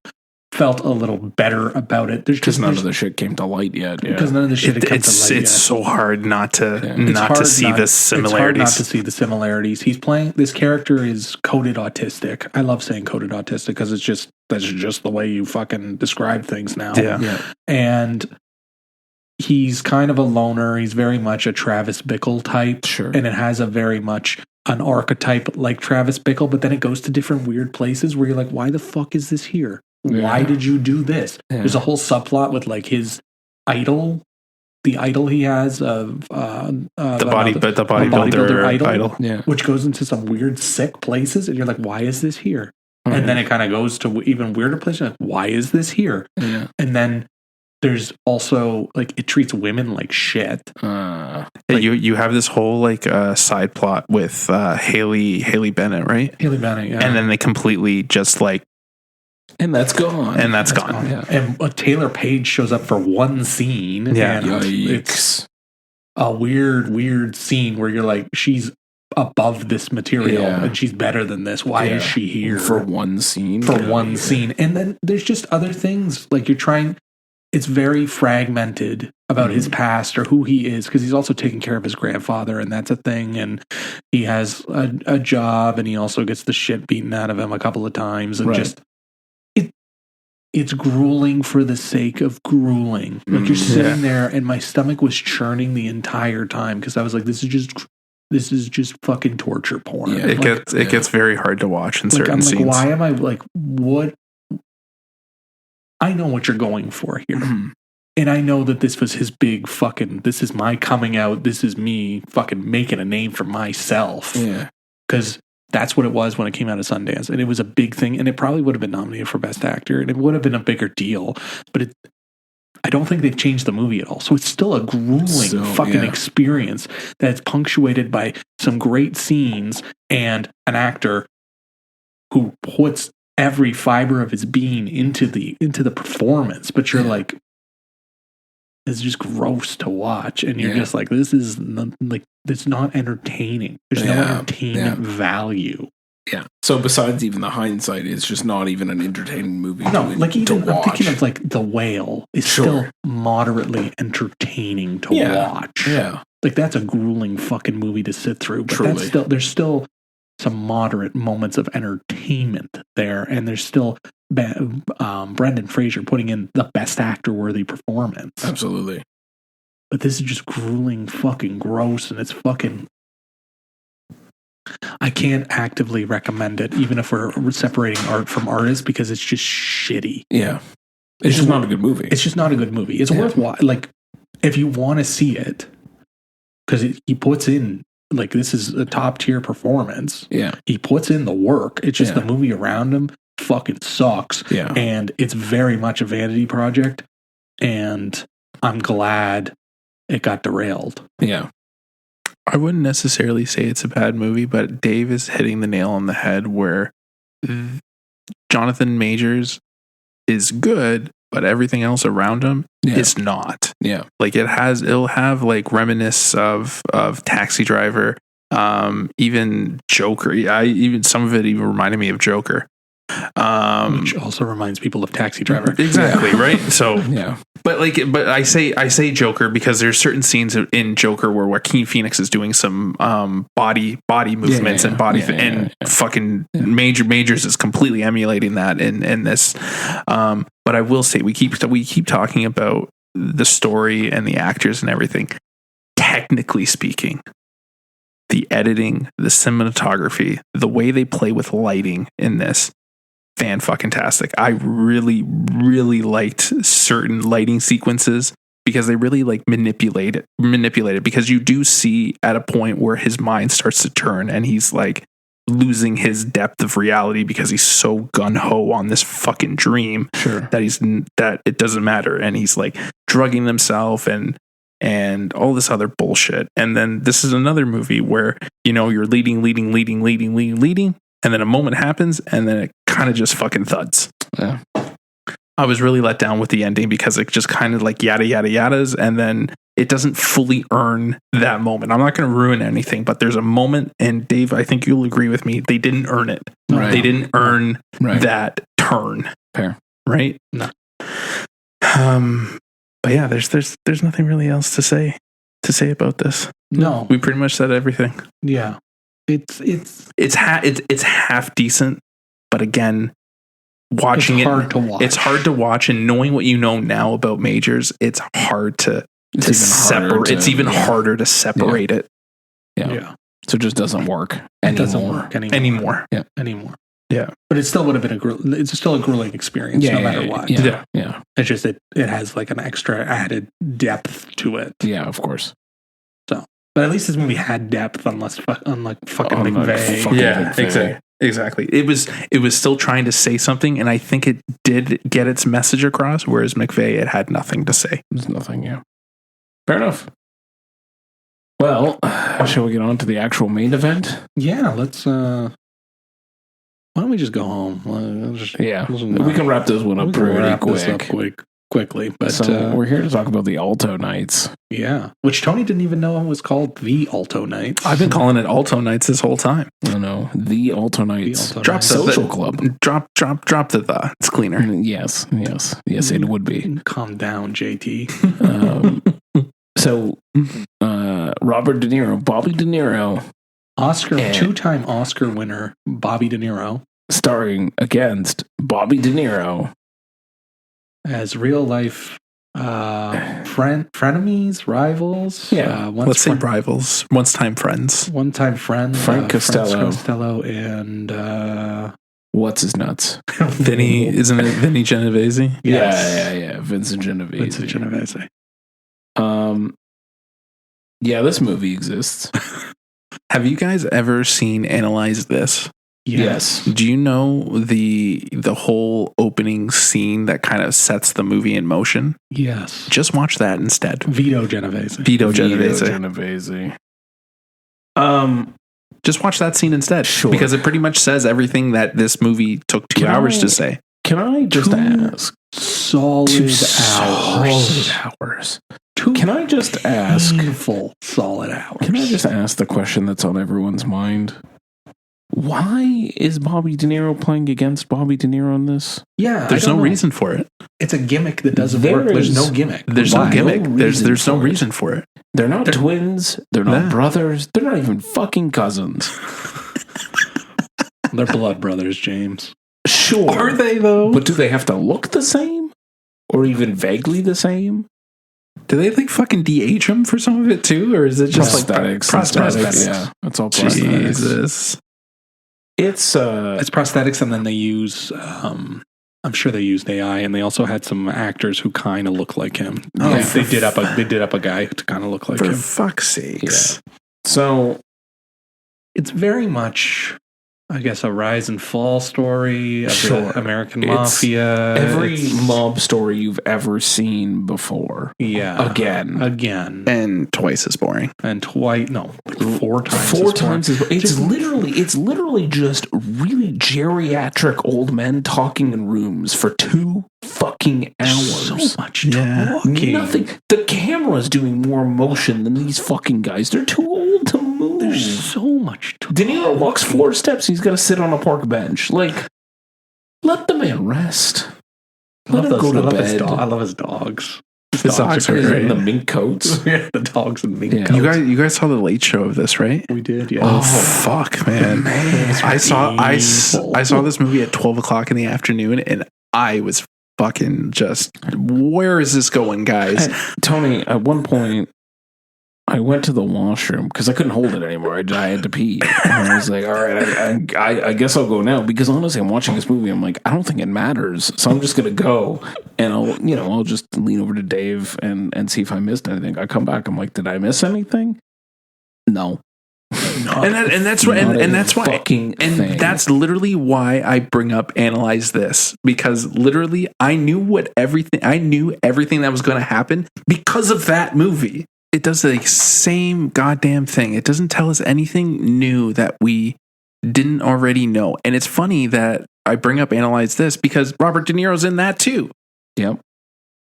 felt a little better about it. Because none of the shit came to light yet. Because none of the shit had come to light yet. It's so hard not to see the similarities. It's hard not to see the similarities. This character is coded autistic. I love saying coded autistic because that's just the way you fucking describe things now. Yeah. And he's kind of a loner. He's very much a Travis Bickle type. Sure. And it has a very much an archetype like Travis Bickle, but then it goes to different weird places where you're like, why the fuck is this here? Why did you do this? Yeah. There's a whole subplot with like his idol, the idol he has of the bodybuilder idol, which goes into some weird sick places, and you're like, why is this here? Mm-hmm. And then it kind of goes to even weirder places. Like, why is this here? Yeah. And then there's also like it treats women like shit. You have this whole like side plot with Haley Bennett, right? Haley Bennett, yeah. And then they completely just like. And that's gone. Yeah. And Taylor Page shows up for one scene. Yeah. And it's a weird scene where you're like, she's above this material and she's better than this. Why is she here? For one scene. And then there's just other things. Like it's very fragmented about his past or who he is, because he's also taking care of his grandfather, and that's a thing. And he has a job, and he also gets the shit beaten out of him a couple of times. And it's grueling for the sake of grueling. Like you're sitting there, and my stomach was churning the entire time because I was like, "This is just fucking torture porn." Yeah, it gets very hard to watch in certain scenes. Why am I like what? I know what you're going for here, and I know that this was his big fucking. This is my coming out. This is me fucking making a name for myself. Yeah, because. That's what it was when it came out of Sundance. And it was a big thing. And it probably would have been nominated for Best Actor. And it would have been a bigger deal. But I don't think they've changed the movie at all. So it's still a grueling fucking experience that's punctuated by some great scenes and an actor who puts every fiber of his being into the performance. But you're like, it's just gross to watch. And you're just like, this is it's not entertaining. There's no entertainment value. Yeah. So besides even the hindsight, it's just not even an entertaining movie. No, like even to watch. I'm thinking of like The Whale is still moderately entertaining to watch. Yeah. Like that's a grueling fucking movie to sit through. But there's still some moderate moments of entertainment there, and there's still Brendan Fraser putting in the best actor worthy performance. Absolutely. But this is just grueling, fucking gross, and it's fucking. I can't actively recommend it, even if we're separating art from artists, because it's just shitty. Yeah. It's just not a good movie. It's just not a good movie. It's worthwhile. Like, if you want to see it, because he puts in, like, this is a top tier performance. Yeah. He puts in the work. It's just the movie around him fucking sucks. Yeah. And it's very much a vanity project. And I'm glad it got derailed. Yeah. I wouldn't necessarily say it's a bad movie, but Dave is hitting the nail on the head where Jonathan Majors is good, but everything else around him is not. Yeah. Like it'll have like reminisce of Taxi Driver, even Joker. Even some of it even reminded me of Joker. Which also reminds people of Taxi Driver. Exactly, right? So yeah. But I say Joker because there's certain scenes in Joker where Joaquin Phoenix is doing some body movements and fucking Majors is completely emulating that in this. But I will say we keep talking about the story and the actors and everything. Technically speaking, the editing, the cinematography, the way they play with lighting in this. Fan-fucking-tastic. I really, really liked certain lighting sequences because they really like manipulate it because you do see at a point where his mind starts to turn and he's like losing his depth of reality because he's so gung-ho on this fucking dream that it doesn't matter, and he's like drugging himself and all this other bullshit. And then this is another movie where, you know, you're leading, and then a moment happens and then it kind of just fucking thuds. Yeah. I was really let down with the ending because it just kind of like yada yadas, and then it doesn't fully earn that moment. I'm not going to ruin anything, but there's a moment, and Dave, I think you'll agree with me, they didn't earn it. Right. They didn't earn that turn. Fair. Right? No. But yeah, there's nothing really else to say about this. No. We pretty much said everything. Yeah. It's half decent, but again, watching it's hard to watch, and knowing what you know now about Majors, it's hard to separate. It's even harder to separate it. Yeah. So it just doesn't work anymore. It doesn't work anymore. Yeah. Anymore. Yeah. But it still would have been it's still a grueling experience no matter what. Yeah. It's just it has like an extra added depth to it. Yeah, of course. So, but at least this movie had depth, unlike fucking McVeigh. Yeah, exactly. It was still trying to say something, and I think it did get its message across, whereas McVeigh, it had nothing to say. There's nothing, yeah. Fair enough. Well, shall we get on to the actual main event? Yeah, let's why don't we just go home? We can wrap this one up quickly. But so we're here to talk about the Alto Knights. Yeah, which Tony didn't even know it was called the Alto Knights. I've been calling it Alto Knights this whole time. I know, the Alto Knights. Drop social club. Drop the. It's cleaner. Yes, it would be. Calm down, JT. So, Robert De Niro, Bobby De Niro, two-time Oscar winner Bobby De Niro, starring against Bobby De Niro as real life frenemies, rivals. Yeah, let's say rivals. One-time friends. One-time friends. Frank Costello and what's his nuts? Isn't it Vinny Genovese? Yes. Yeah. Vincent Genovese. Yeah, this movie exists. Have you guys ever seen Analyze This? Yes. Do you know the whole opening scene that kind of sets the movie in motion? Yes. Just watch that instead. Vito Genovese. Just watch that scene instead. Sure. Because it pretty much says everything that this movie took 2 hours to say. Can I just ask? Solid hours. Can I just ask? Painful solid hours. Can I just ask the question that's on everyone's mind? Why is Bobby De Niro playing against Bobby De Niro in this? Yeah, there's no reason for it. It's a gimmick that doesn't work. There's no gimmick. There's no gimmick. There's no reason for it. They're not twins. They're not brothers. They're not even fucking cousins. They're blood brothers, James. Sure. Are they though? But do they have to look the same? Or even vaguely the same? Do they like fucking de-age him for some of it too, or is it just prosthetics? like prosthetics? Yeah, it's all prosthetics. Jesus. It's prosthetics, and then they use. I'm sure they used AI, and they also had some actors who kind of look like him. Oh, Yeah, they did up a guy to kind of look like For him. fuck's sakes. Yeah. So It's very much, I guess, a rise and fall story of Sure. the American It's mafia. every It's- mob story you've ever seen before. yeah, Again. And twice as boring. and twice. No, like 4 times. Four as times far. as it's literally just really geriatric old men talking in rooms for 2 fucking hours. So much Yeah. talking. Nothing. The camera's doing more motion than these fucking guys. They're too old to move. There's so much talking. De Niro walks 4 steps. He's got to sit on a park bench. Like, let the man rest. Let him go to bed. I love his dogs. His dogs are In great. the mink coats. Yeah, the dogs and mink Yeah. coats. You guys saw the late show of this, right? We did, yeah. Oh fuck, man! I saw this movie at 12 o'clock in the afternoon, and I was fucking just, where is this going, guys? Tony, at one point, I went to the washroom because I couldn't hold it anymore. I had to pee. And I was like, all right, I guess I'll go now. Because honestly, I'm watching this movie. I'm like, I don't think it matters. So I'm just going to go. And I'll just lean over to Dave and see if I missed anything. I come back. I'm like, did I miss anything? No. And that's why, and that's why, fucking thing. that's literally why I bring up Analyze This, because literally I knew everything that was going to happen because of that movie. It does the same goddamn thing. It doesn't tell us anything new that we didn't already know. And it's funny that I bring up Analyze This because Robert De Niro's in that too. Yep.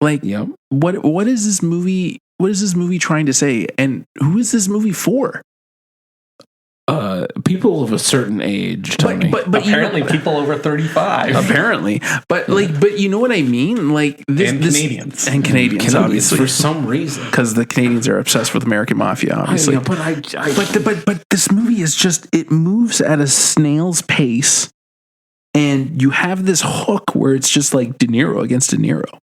Like, Yep. what is this movie? What is this movie trying to say? And who is this movie for? People of a certain age, Tony. But Apparently, people over 35. apparently, but you know what I mean? Like this, And Canadians. and Canadians, obviously, for some reason. because the Canadians are obsessed with American mafia, obviously. But this movie is just, it moves at a snail's pace, and you have this hook where it's just like De Niro against De Niro,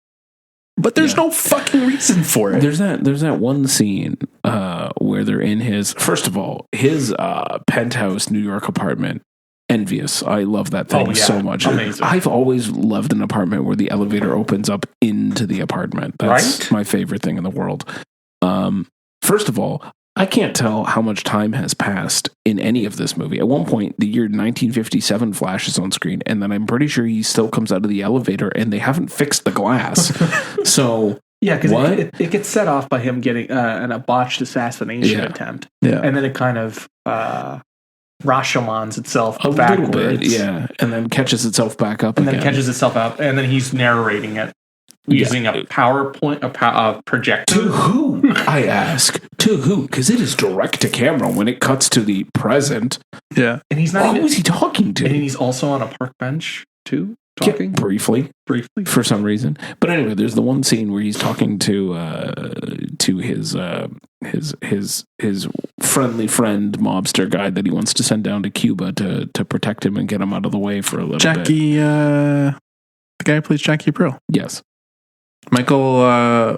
but there's no fucking reason for it. There's that one scene where they're in his, first of all, his penthouse New York apartment. Envious. I love that thing so much. Amazing. I've always loved an apartment where the elevator opens up into the apartment. That's Right? my favorite thing in the world. First of all, I can't tell how much time has passed in any of this movie. At one point, the year 1957 flashes on screen, and then I'm pretty sure he still comes out of the elevator, and they haven't fixed the glass. So, Yeah, because What? it gets set off by him getting a botched assassination Yeah. attempt. Yeah. And then it kind of Rashomons itself a backwards. little bit, yeah, and then catches itself back up And again. then catches itself up, and then he's narrating it using a PowerPoint, projector. To who? I ask. To who? Because it is direct to camera when it cuts to the present. Yeah. And he's not Who even. is he talking to? And he's also on a park bench too, talking briefly briefly. for some reason. But anyway, there's the one scene where he's talking to his friendly friend mobster guy that he wants to send down to Cuba to protect him and get him out of the way for a little bit. Jackie, the guy who plays Jackie Brill. Yes. Michael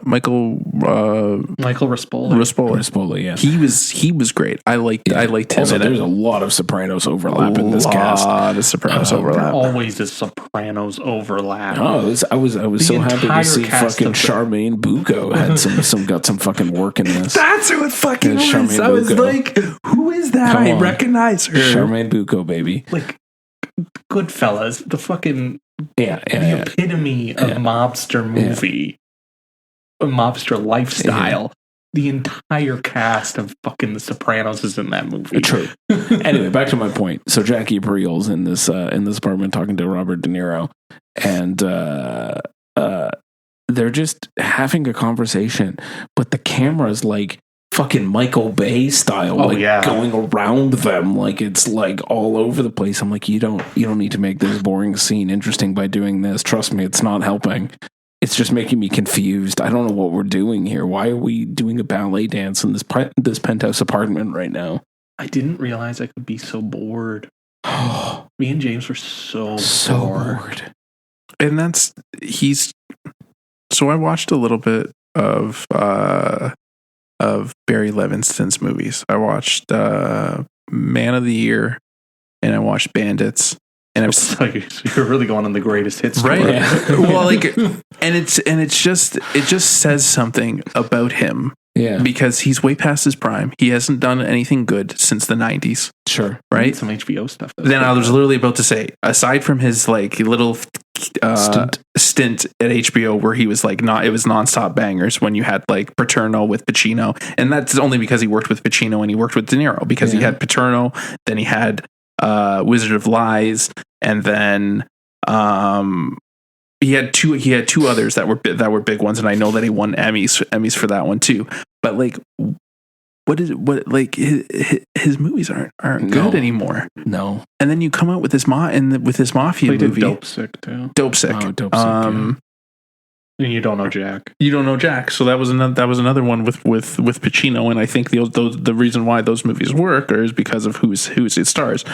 Michael Raspola. Raspola, yeah. He was great. I liked him Also, in there's it. a lot of Sopranos overlap in this cast. A lot of Sopranos There overlap. always is Sopranos overlap. Oh, I was so happy to entire see cast fucking of the- Charmaine Bucco had got some fucking work in this. That's who it fucking Yeah, was. Charmaine I was Bucco. like, who is that? Come I on. recognize her. Charmaine Bucco, baby. Like Goodfellas, the fucking Yeah, the epitome of mobster movie, a mobster lifestyle. The entire cast of fucking The Sopranos is in that movie. True. Anyway, back to my point. So Jackie Briel's in this apartment talking to Robert De Niro, and they're just having a conversation, but the camera's like fucking Michael Bay style, going around them, like it's like all over the place. I'm like, you don't need to make this boring scene interesting by doing this. Trust me, it's not helping. It's just making me confused. I don't know what we're doing here. Why are we doing a ballet dance in this penthouse apartment right now? I didn't realize I could be so bored. Me and James were so bored. And so I watched a little bit Barry Levinson's movies. I watched Man of the Year, and I watched Bandits. And It's like you're really going on the greatest hits, right? tour. Yeah. Well, like, and it just says something about him. Yeah. Because he's way past his prime. He hasn't done anything good since the 90s. Sure. Right? Some HBO stuff. Then I was literally about to say, aside from his like little stint at HBO where he was like it was nonstop bangers when you had like Paterno with Pacino. And that's only because he worked with Pacino and he worked with De Niro, because he had Paterno, then he had Wizard of Lies, and then he had two others that were big ones, and I know that he won Emmys for that one too. But like, his movies aren't good anymore. No. And then you come out with this mafia movie, Dope Sick too. Dope Sick. Oh, Dope Sick. Yeah. And you don't know Jack. You don't know Jack. So that was another one with Pacino, and I think the reason why those movies work is because of who's it stars.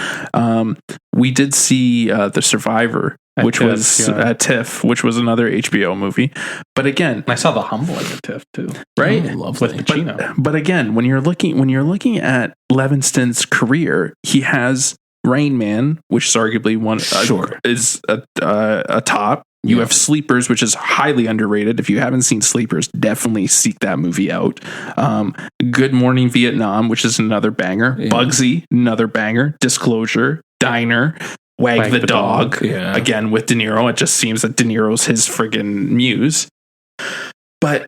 We did see The Survivor, which was at TIFF, which was another HBO movie. But again, I saw The Humble at the TIFF too. Right? Oh, lovely. With Pacino. But again, when you're looking at Levinson's career, he has Rain Man, which is arguably one is a top. You have Sleepers, which is highly underrated. If you haven't seen Sleepers, definitely seek that movie out. Good Morning Vietnam, which is another banger. Yeah. Bugsy, another banger. Disclosure, Diner, Wag the Dog. Yeah. Again, with De Niro. It just seems that De Niro's his friggin' muse. But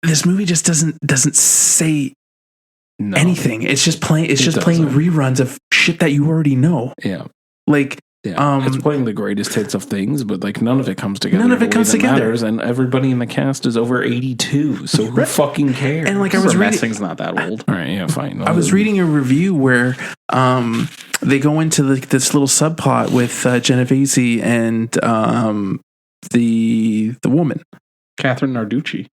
this movie just doesn't say anything. It's just playing reruns of shit that you already know. Yeah. Like, it's playing the greatest hits of things, but like none of it comes together. None of it comes together, matters, and everybody in the cast is over 82. So who fucking cares? And like I was reading, Messing's not that old. All right, yeah, fine. I was reading a review where they go into this little subplot with Genovese and the woman, Catherine Narducci,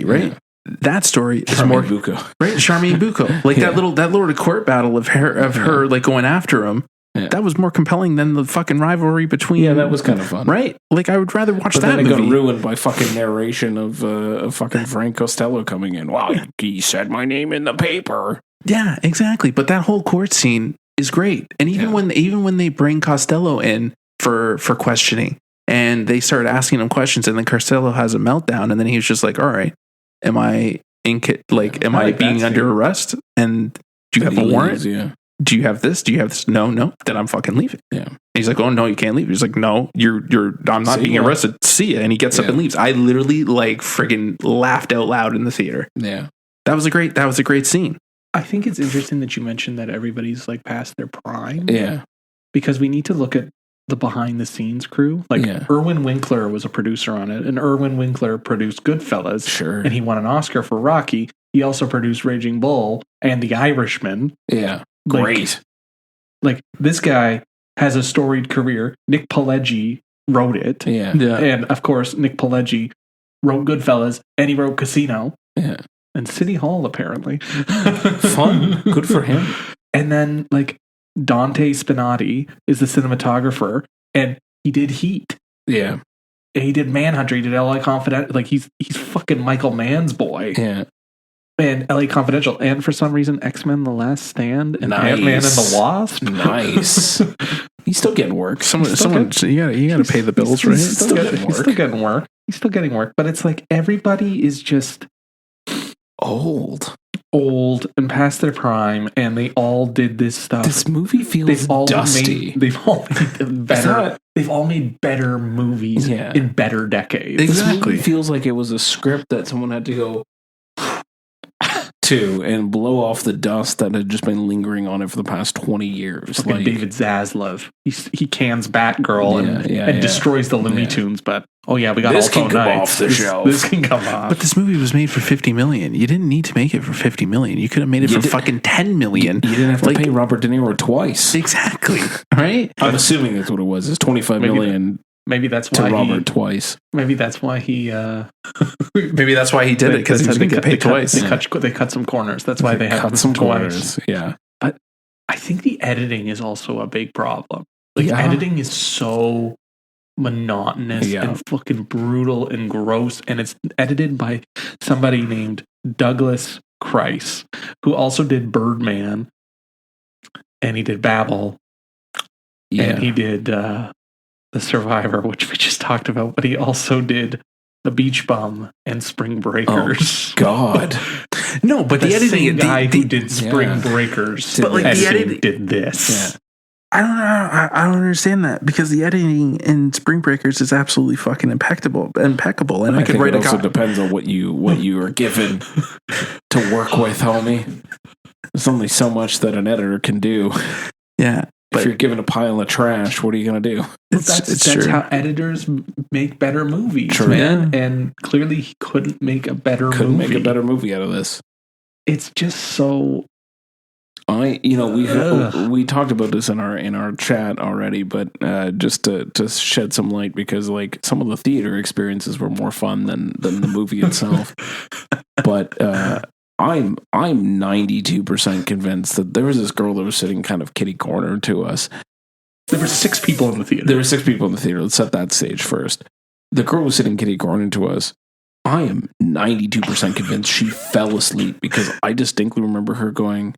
right? Yeah. That story is more Bucco. Right? Charmaine Bucco. Like that little court battle of her like going after him. Yeah. That was more compelling than the fucking rivalry between. Yeah, that was kind of fun, right? Like I would rather watch that. Then it movie. got ruined by fucking narration of fucking Frank Costello coming in. Wow, he said my name in the paper. Yeah, exactly. But that whole court scene is great, and even when they bring Costello in for questioning, and they start asking him questions, and then Costello has a meltdown, and then he was just like, "All right, am I being under arrest? And do you have a warrant? Yeah." Do you have this? Do you have this? No. Then I'm fucking leaving. Yeah. And he's like, oh no, you can't leave. He's like, no, I'm not being arrested. See ya. And he gets up and leaves. I literally like friggin' laughed out loud in the theater. Yeah. That was a great scene. I think it's interesting that you mentioned that everybody's like past their prime. Yeah. Because we need to look at the behind the scenes crew. Like Irwin Winkler was a producer on it, and Irwin Winkler produced Goodfellas. Sure. And he won an Oscar for Rocky. He also produced Raging Bull and The Irishman. Yeah. Great. Like this guy has a storied career. Nick Pileggi wrote it. Yeah. And of course, Nick Pileggi wrote Goodfellas and he wrote Casino. Yeah. And City Hall, apparently. Fun. Good for him. And then like Dante Spinati is the cinematographer, and he did Heat. Yeah. And he did Manhunter. He did LA Confidential. Like he's fucking Michael Mann's boy. Yeah. And LA Confidential, and for some reason, X-Men: The Last Stand, and Ant-Man and the Wasp. Nice. He's still getting work. Someone, you gotta pay the bills, right? He's still getting work. He's still getting work, but it's like everybody is just old and past their prime, and they all did this stuff. This movie feels dusty. They've all made better. They've all made better movies in better decades. Exactly. This movie feels like it was a script that someone had to go to and blow off the dust that had just been lingering on it for the past 20 years. Like David Zaslav. He cans Batgirl and destroys the Looney Tunes, but we got this Alto can come Knights. off the shelf. This can come off. But this movie was made for $50 million. You didn't need to make it for $50 million. You could have made it for fucking $10 million. You didn't have to pay Robert De Niro twice. Exactly. Right? I'm assuming that's what it was. It's $25 million. Maybe that's why Robert twice. Maybe that's why he. Maybe that's why he did it, because he was going to get paid twice. They cut some corners. That's why they cut some corners. Yeah, but I think the editing is also a big problem. Like editing is so monotonous Yeah. and fucking brutal and gross. And it's edited by somebody named Douglas Christ, who also did Birdman, and he did Babel, and he did The Survivor, which we just talked about, but he also did The Beach Bum and Spring Breakers. Oh, God. No, but The the editing same guy the, who did Spring yeah. Breakers, But, like, the editing edit- did this. Yeah. I don't know. I don't understand that, because the editing in Spring Breakers is absolutely fucking impeccable, and I could think write it a also depends on what you are given to work with, homie. There's only so much that an editor can do. yeah. If you're given a pile of trash, what are you going to do? That's true. how editors make better movies, True. man. And clearly he couldn't make a better Couldn't movie. make a better movie out of this. It's just so... We talked about this in our chat already, but just to shed some light, because like some of the theater experiences were more fun than the movie itself. But I'm 92% convinced that there was this girl that was sitting kind of kitty corner to us. There were 6 people in the theater. There were 6 people in the theater. Let's set that stage first. The girl was sitting kitty corner to us. I am 92% convinced she fell asleep, because I distinctly remember her going,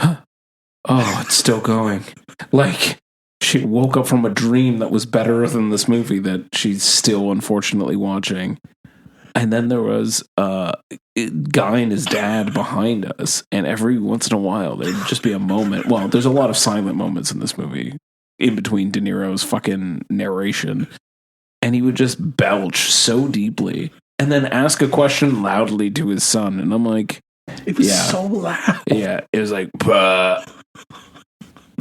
oh, it's still going. Like, she woke up from a dream that was better than this movie that she's still unfortunately watching. And then there was a guy and his dad behind us, and every once in a while there'd just be a moment. Well, there's a lot of silent moments in this movie in between De Niro's fucking narration, and he would just belch so deeply and then ask a question loudly to his son, and I'm like, It was Yeah. so loud. yeah, it was like,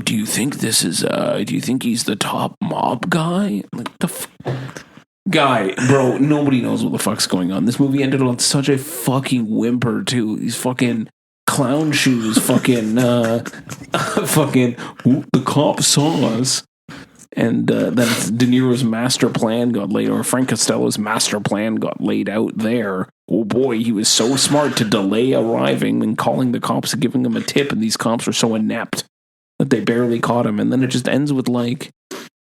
do you think this is, do you think he's the top mob guy? Like, guy, bro, nobody knows what the fuck's going on. This movie ended on such a fucking whimper, too. These fucking clown shoes, fucking, the cop saw us. And then De Niro's master plan got laid, or Frank Costello's master plan got laid out there. Oh boy, he was so smart to delay arriving and calling the cops and giving them a tip, and these cops were so inept that they barely caught him. And then it just ends with, like,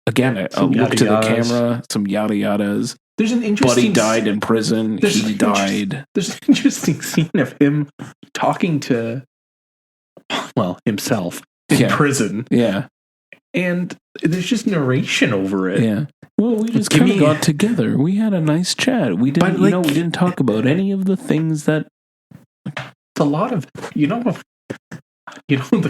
again, a look to the camera, some yada yadas. There's an interesting... Buddy died in prison. He died. There's an interesting scene of him talking to, well, himself in prison. Yeah. And there's just narration over it. Yeah. Well, we just kind of got together. We had a nice chat. We didn't, we didn't talk about any of the things that... It's a lot of, the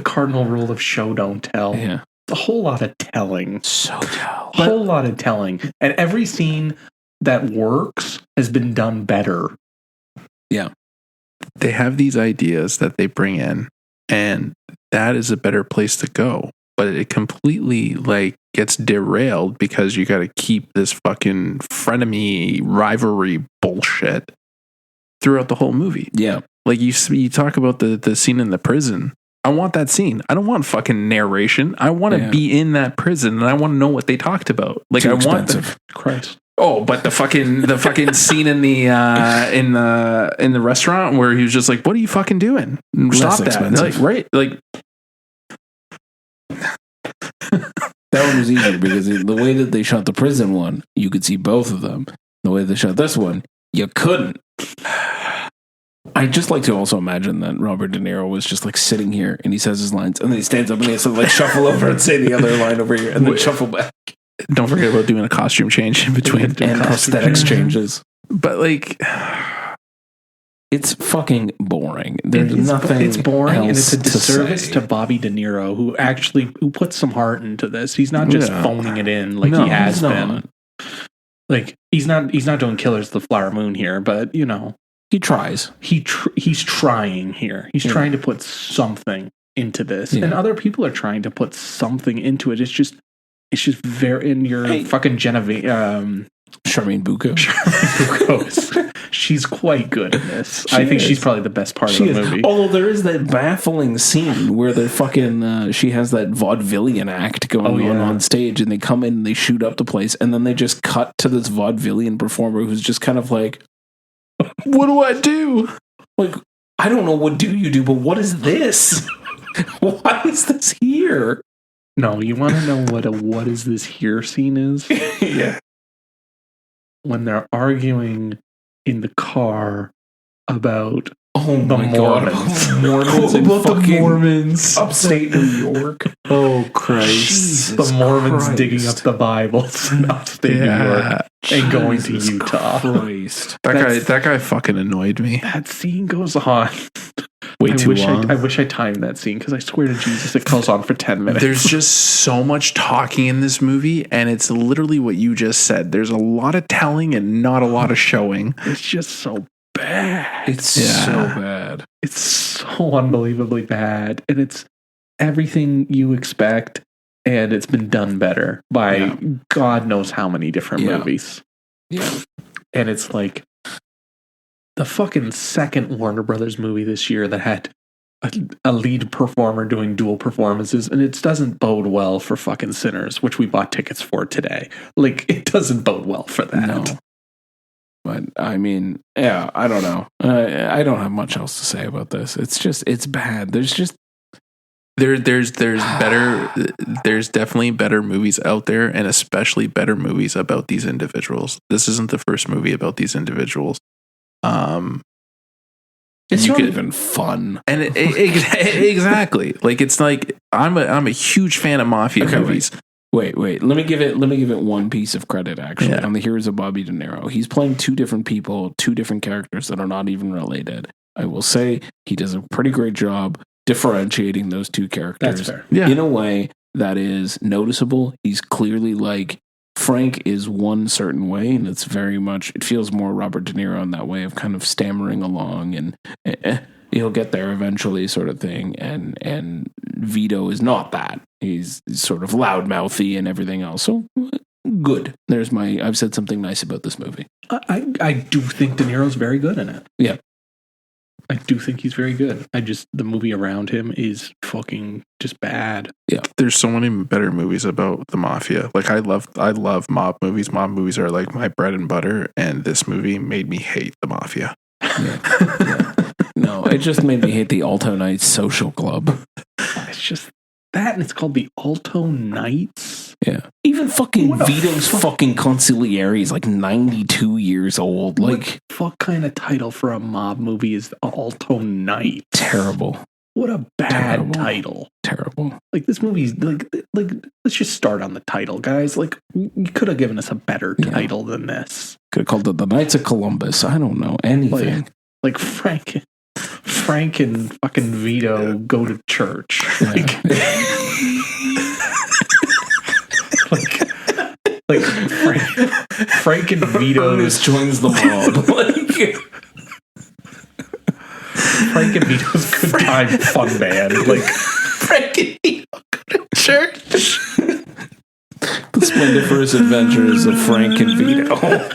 cardinal rule of show, don't tell. Yeah. It's a whole lot of telling. So tell. A whole lot of telling. And every scene that works has been done better. Yeah. They have these ideas that they bring in, and that is a better place to go. But it completely, like, gets derailed because you got to keep this fucking frenemy rivalry bullshit throughout the whole movie. Yeah. Like, you talk about the scene in the prison. I want that scene. I don't want fucking narration. I want to be in that prison, and I want to know what they talked about. Like, Too I expensive. want Christ. Oh, but the fucking scene in the restaurant where he was just like, "What are you fucking doing? Stop that!" Expensive. Like, right? Like, that one was easier because the way that they shot the prison one, you could see both of them. The way they shot this one, you couldn't. I just like to also imagine that Robert De Niro was just like sitting here and he says his lines and then he stands up and he has to like shuffle over and say the other line over here and then shuffle back. Don't forget about doing a costume change in between And prosthetics changes. But like, it's fucking boring. There's nothing. It's boring, and it's a else to disservice say. to Bobby De Niro, who puts some heart into this. He's not just phoning it in like No, he has he's not. been. Like he's not doing Killers of the Flower Moon here, but He tries. he's trying here. He's trying to put something into this, and other people are trying to put something into it. It's just very in your fucking Genevieve. Charmaine Bucco. She's quite good in this. I think she's probably the best part of the movie. Although there is that baffling scene where they're fucking, she has that vaudevillian act going on stage, and they come in and they shoot up the place, and then they just cut to this vaudevillian performer who's just kind of like, what do I do? Like, I don't know what do you do, but what is this? Why is this here? No, you want to know what a what is this here scene is? Yeah. When they're arguing in the car about Oh the my god. Mormons in About the fucking Mormons. upstate New York. Oh, Christ. Jesus The Mormons Christ. digging up the Bibles in upstate New York and going to Jesus Utah. Christ. That guy fucking annoyed me. That scene goes on. Way too long. I wish I timed that scene because I swear to Jesus, it goes on for 10 minutes. There's just so much talking in this movie, and it's literally what you just said. There's a lot of telling and not a lot of showing. It's just so bad. It's so bad. It's so unbelievably bad. And it's everything you expect, and it's been done better by God knows how many different movies. Yeah. And it's like the fucking second Warner Brothers movie this year that had a lead performer doing dual performances, and it doesn't bode well for fucking Sinners, which we bought tickets for today. Like, it doesn't bode well for that. No. But I mean, yeah, I don't know. I don't have much else to say about this. It's bad. There's definitely better movies out there, and especially better movies about these individuals. This isn't the first movie about these individuals. It's not even fun. And exactly. Like, it's like I'm a huge fan of mafia movies. Wait. Let me give it one piece of credit, actually. On the Heroes of Bobby De Niro, he's playing two different people, two different characters that are not even related. I will say he does a pretty great job differentiating those two characters. That's fair. Yeah. In a way that is noticeable. He's clearly like, Frank is one certain way, and it's very much, it feels more Robert De Niro in that way of kind of stammering along and he'll get there eventually, sort of thing. And Vito is not that. He's sort of loudmouthy and everything else. So good. I've said something nice about this movie. I do think De Niro's very good in it. Yeah. I do think he's very good. The movie around him is fucking just bad. Yeah. There's so many better movies about the mafia. Like, I love mob movies. Mob movies are like my bread and butter, and this movie made me hate the mafia. Yeah. No, it just made me hate the Alto Knights Social Club. It's just that, and it's called the Alto Knights. Yeah. Even fucking Vito's fucking consigliere is like 92 years old. Like, what kind of title for a mob movie is Alto Knights? Terrible. What a bad title. Terrible. Like, this movie's like let's just start on the title, guys. Like, you could have given us a better title than this. Could have called it the Knights of Columbus. I don't know anything. Like Frank and fucking Vito go to church. Like Frank and Vito Ernest joins the mob. Frank and Vito's Good Time Fun Band. Like, Frank and Vito go to church. The Splendiferous Adventures of Frank and Vito.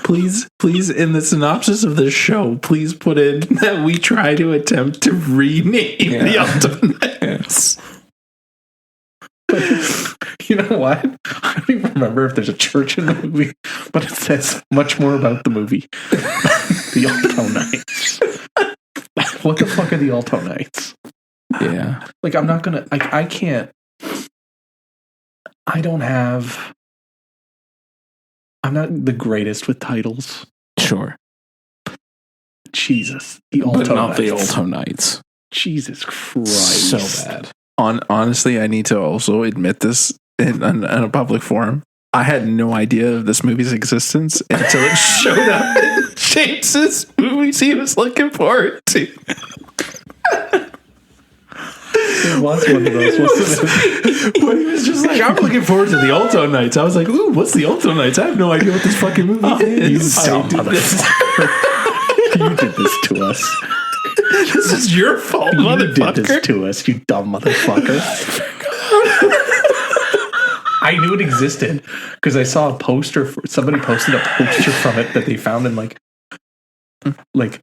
Please, in the synopsis of this show, please put in that we try to attempt to rename the Alto Knights. you know what? I don't even remember if there's a church in the movie, but it says much more about the movie. The Alto Knights. What the fuck are the Alto Knights? Yeah. Like, I'm not gonna. I can't. I'm not the greatest with titles. Sure. Jesus. The Alto But not Knights. the Alto Knights. Jesus Christ. So bad. Honestly, I need to also admit this in a public forum. I had no idea of this movie's existence until it showed up in James's movies he was looking forward to. It was one of those, wasn't it? When he was just like, I'm looking forward to the Alto Knights. I was like, ooh, what's the Alto Knights? I have no idea what this fucking movie is. You dumb motherfucker. You did this to us. This is your fault, You motherfucker. did this to us, you dumb motherfucker. I knew it existed because I saw a poster. Somebody posted a poster from it that they found in like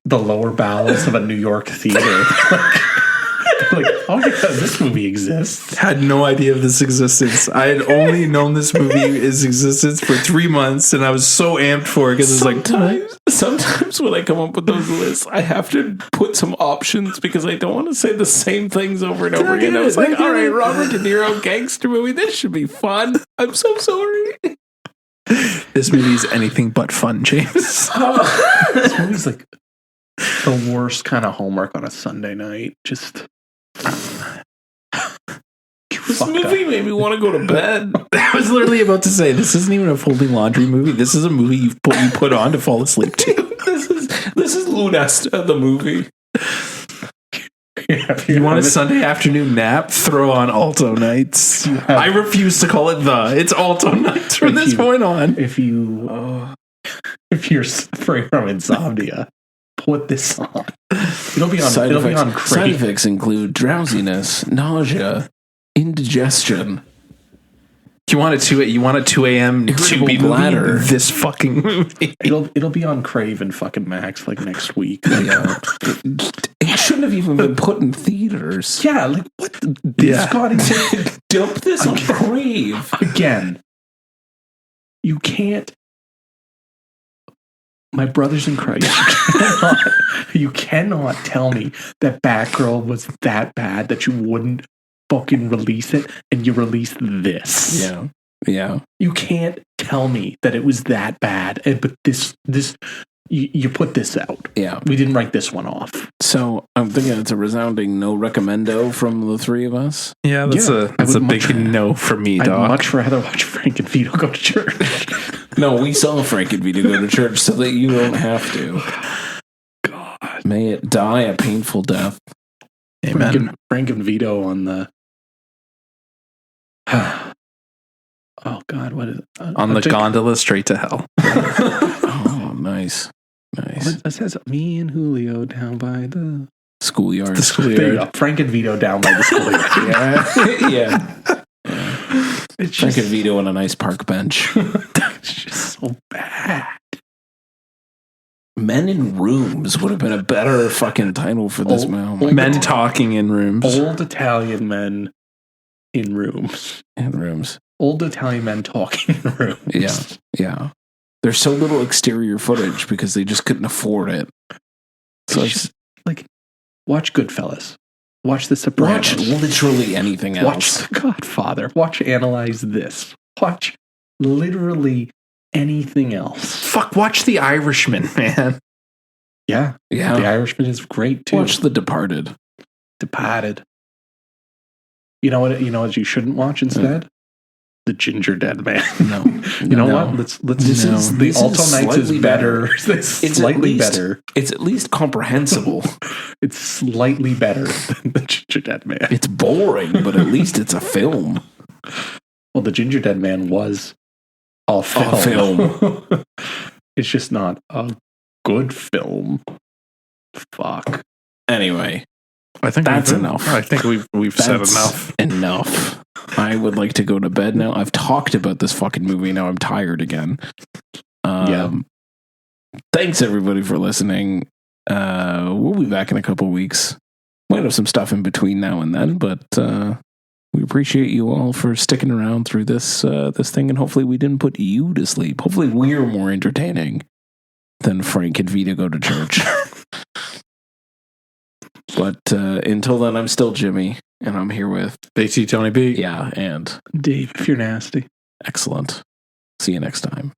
the lower bowels of a New York theater. Like, oh yeah, this movie exists. Had no idea of this existence. I had only known this movie's existence for 3 months, and I was so amped for it because it's like, Sometimes when I come up with those lists, I have to put some options because I don't want to say the same things over and over again. I was like, all right, Robert De Niro gangster movie. This should be fun. I'm so sorry. this movie's anything but fun, James. This movie's like the worst kind of homework on a Sunday night. Just This movie made me want to go to bed. I was literally about to say, this isn't even a folding laundry movie. This is a movie you put on to fall asleep to. This is Lunesta, the movie. If you want a Sunday afternoon nap, throw on Alto Knights. I refuse to call it It's Alto Knights from this point on. If you're suffering from insomnia, put this on. It'll be on. Side Crave. Side effects include drowsiness, nausea, indigestion. You want a 2 a.m. Irritable to be bladder. movie? This fucking movie. It'll be on Crave and fucking Max like next week. Yeah. It shouldn't have even been put in theaters. Yeah, like what? This got into Dump this on Crave again. You can't. My brothers in Christ, you cannot tell me that Batgirl was that bad that you wouldn't fucking release it, and you released this. Yeah. You can't tell me that it was that bad, but this you put this out. Yeah. We didn't write this one off. So I'm thinking it's a resounding no recommendo from the three of us. Yeah, that's a big no for me, dog. I'd much rather watch Frank and Vito go to church. No, we saw Frank and Vito go to church so that you don't have to. God. May it die a painful death. Amen. Frank and Vito on the... Oh, God, what is it? On the gondola straight to hell. Oh, nice. It says me and Julio down by the... Schoolyard. There you go. Frank and Vito down by the schoolyard. Yeah. It's Frank just, and Vito on a nice park bench. it's just so bad. Men in Rooms would have been a better fucking title for this movie. Men talking in rooms. Old Italian men in rooms. In rooms. Old Italian men talking in rooms. Yeah. There's so little exterior footage because they just couldn't afford it. So it's just like, watch Goodfellas. Watch The Sopranos. Watch literally anything else. Watch The Godfather. Watch Analyze This. Watch literally anything else. Fuck, watch The Irishman, man. Yeah. The Irishman is great too. Watch The Departed. Departed. You know what you shouldn't watch instead? The Gingerdead Man. No. You know what? Let's the Alto Knights is better. It's slightly better. It's at least comprehensible. It's slightly better than the Gingerdead Man. It's boring, but at least it's a film. Well, the Gingerdead Man was a film. It's just not a good film. Fuck. Anyway, I think that's enough. I think we've said enough. Enough. I would like to go to bed now. I've talked about this fucking movie. Now I'm tired again. Thanks everybody for listening. We'll be back in a couple weeks. Might have some stuff in between now and then, but we appreciate you all for sticking around through this thing, and hopefully we didn't put you to sleep. Hopefully we're more entertaining than Frank and Vita go to church. But until then, I'm still Jimmy, and I'm here with BT Tony B. Yeah, and Dave, if you're nasty. Excellent. See you next time.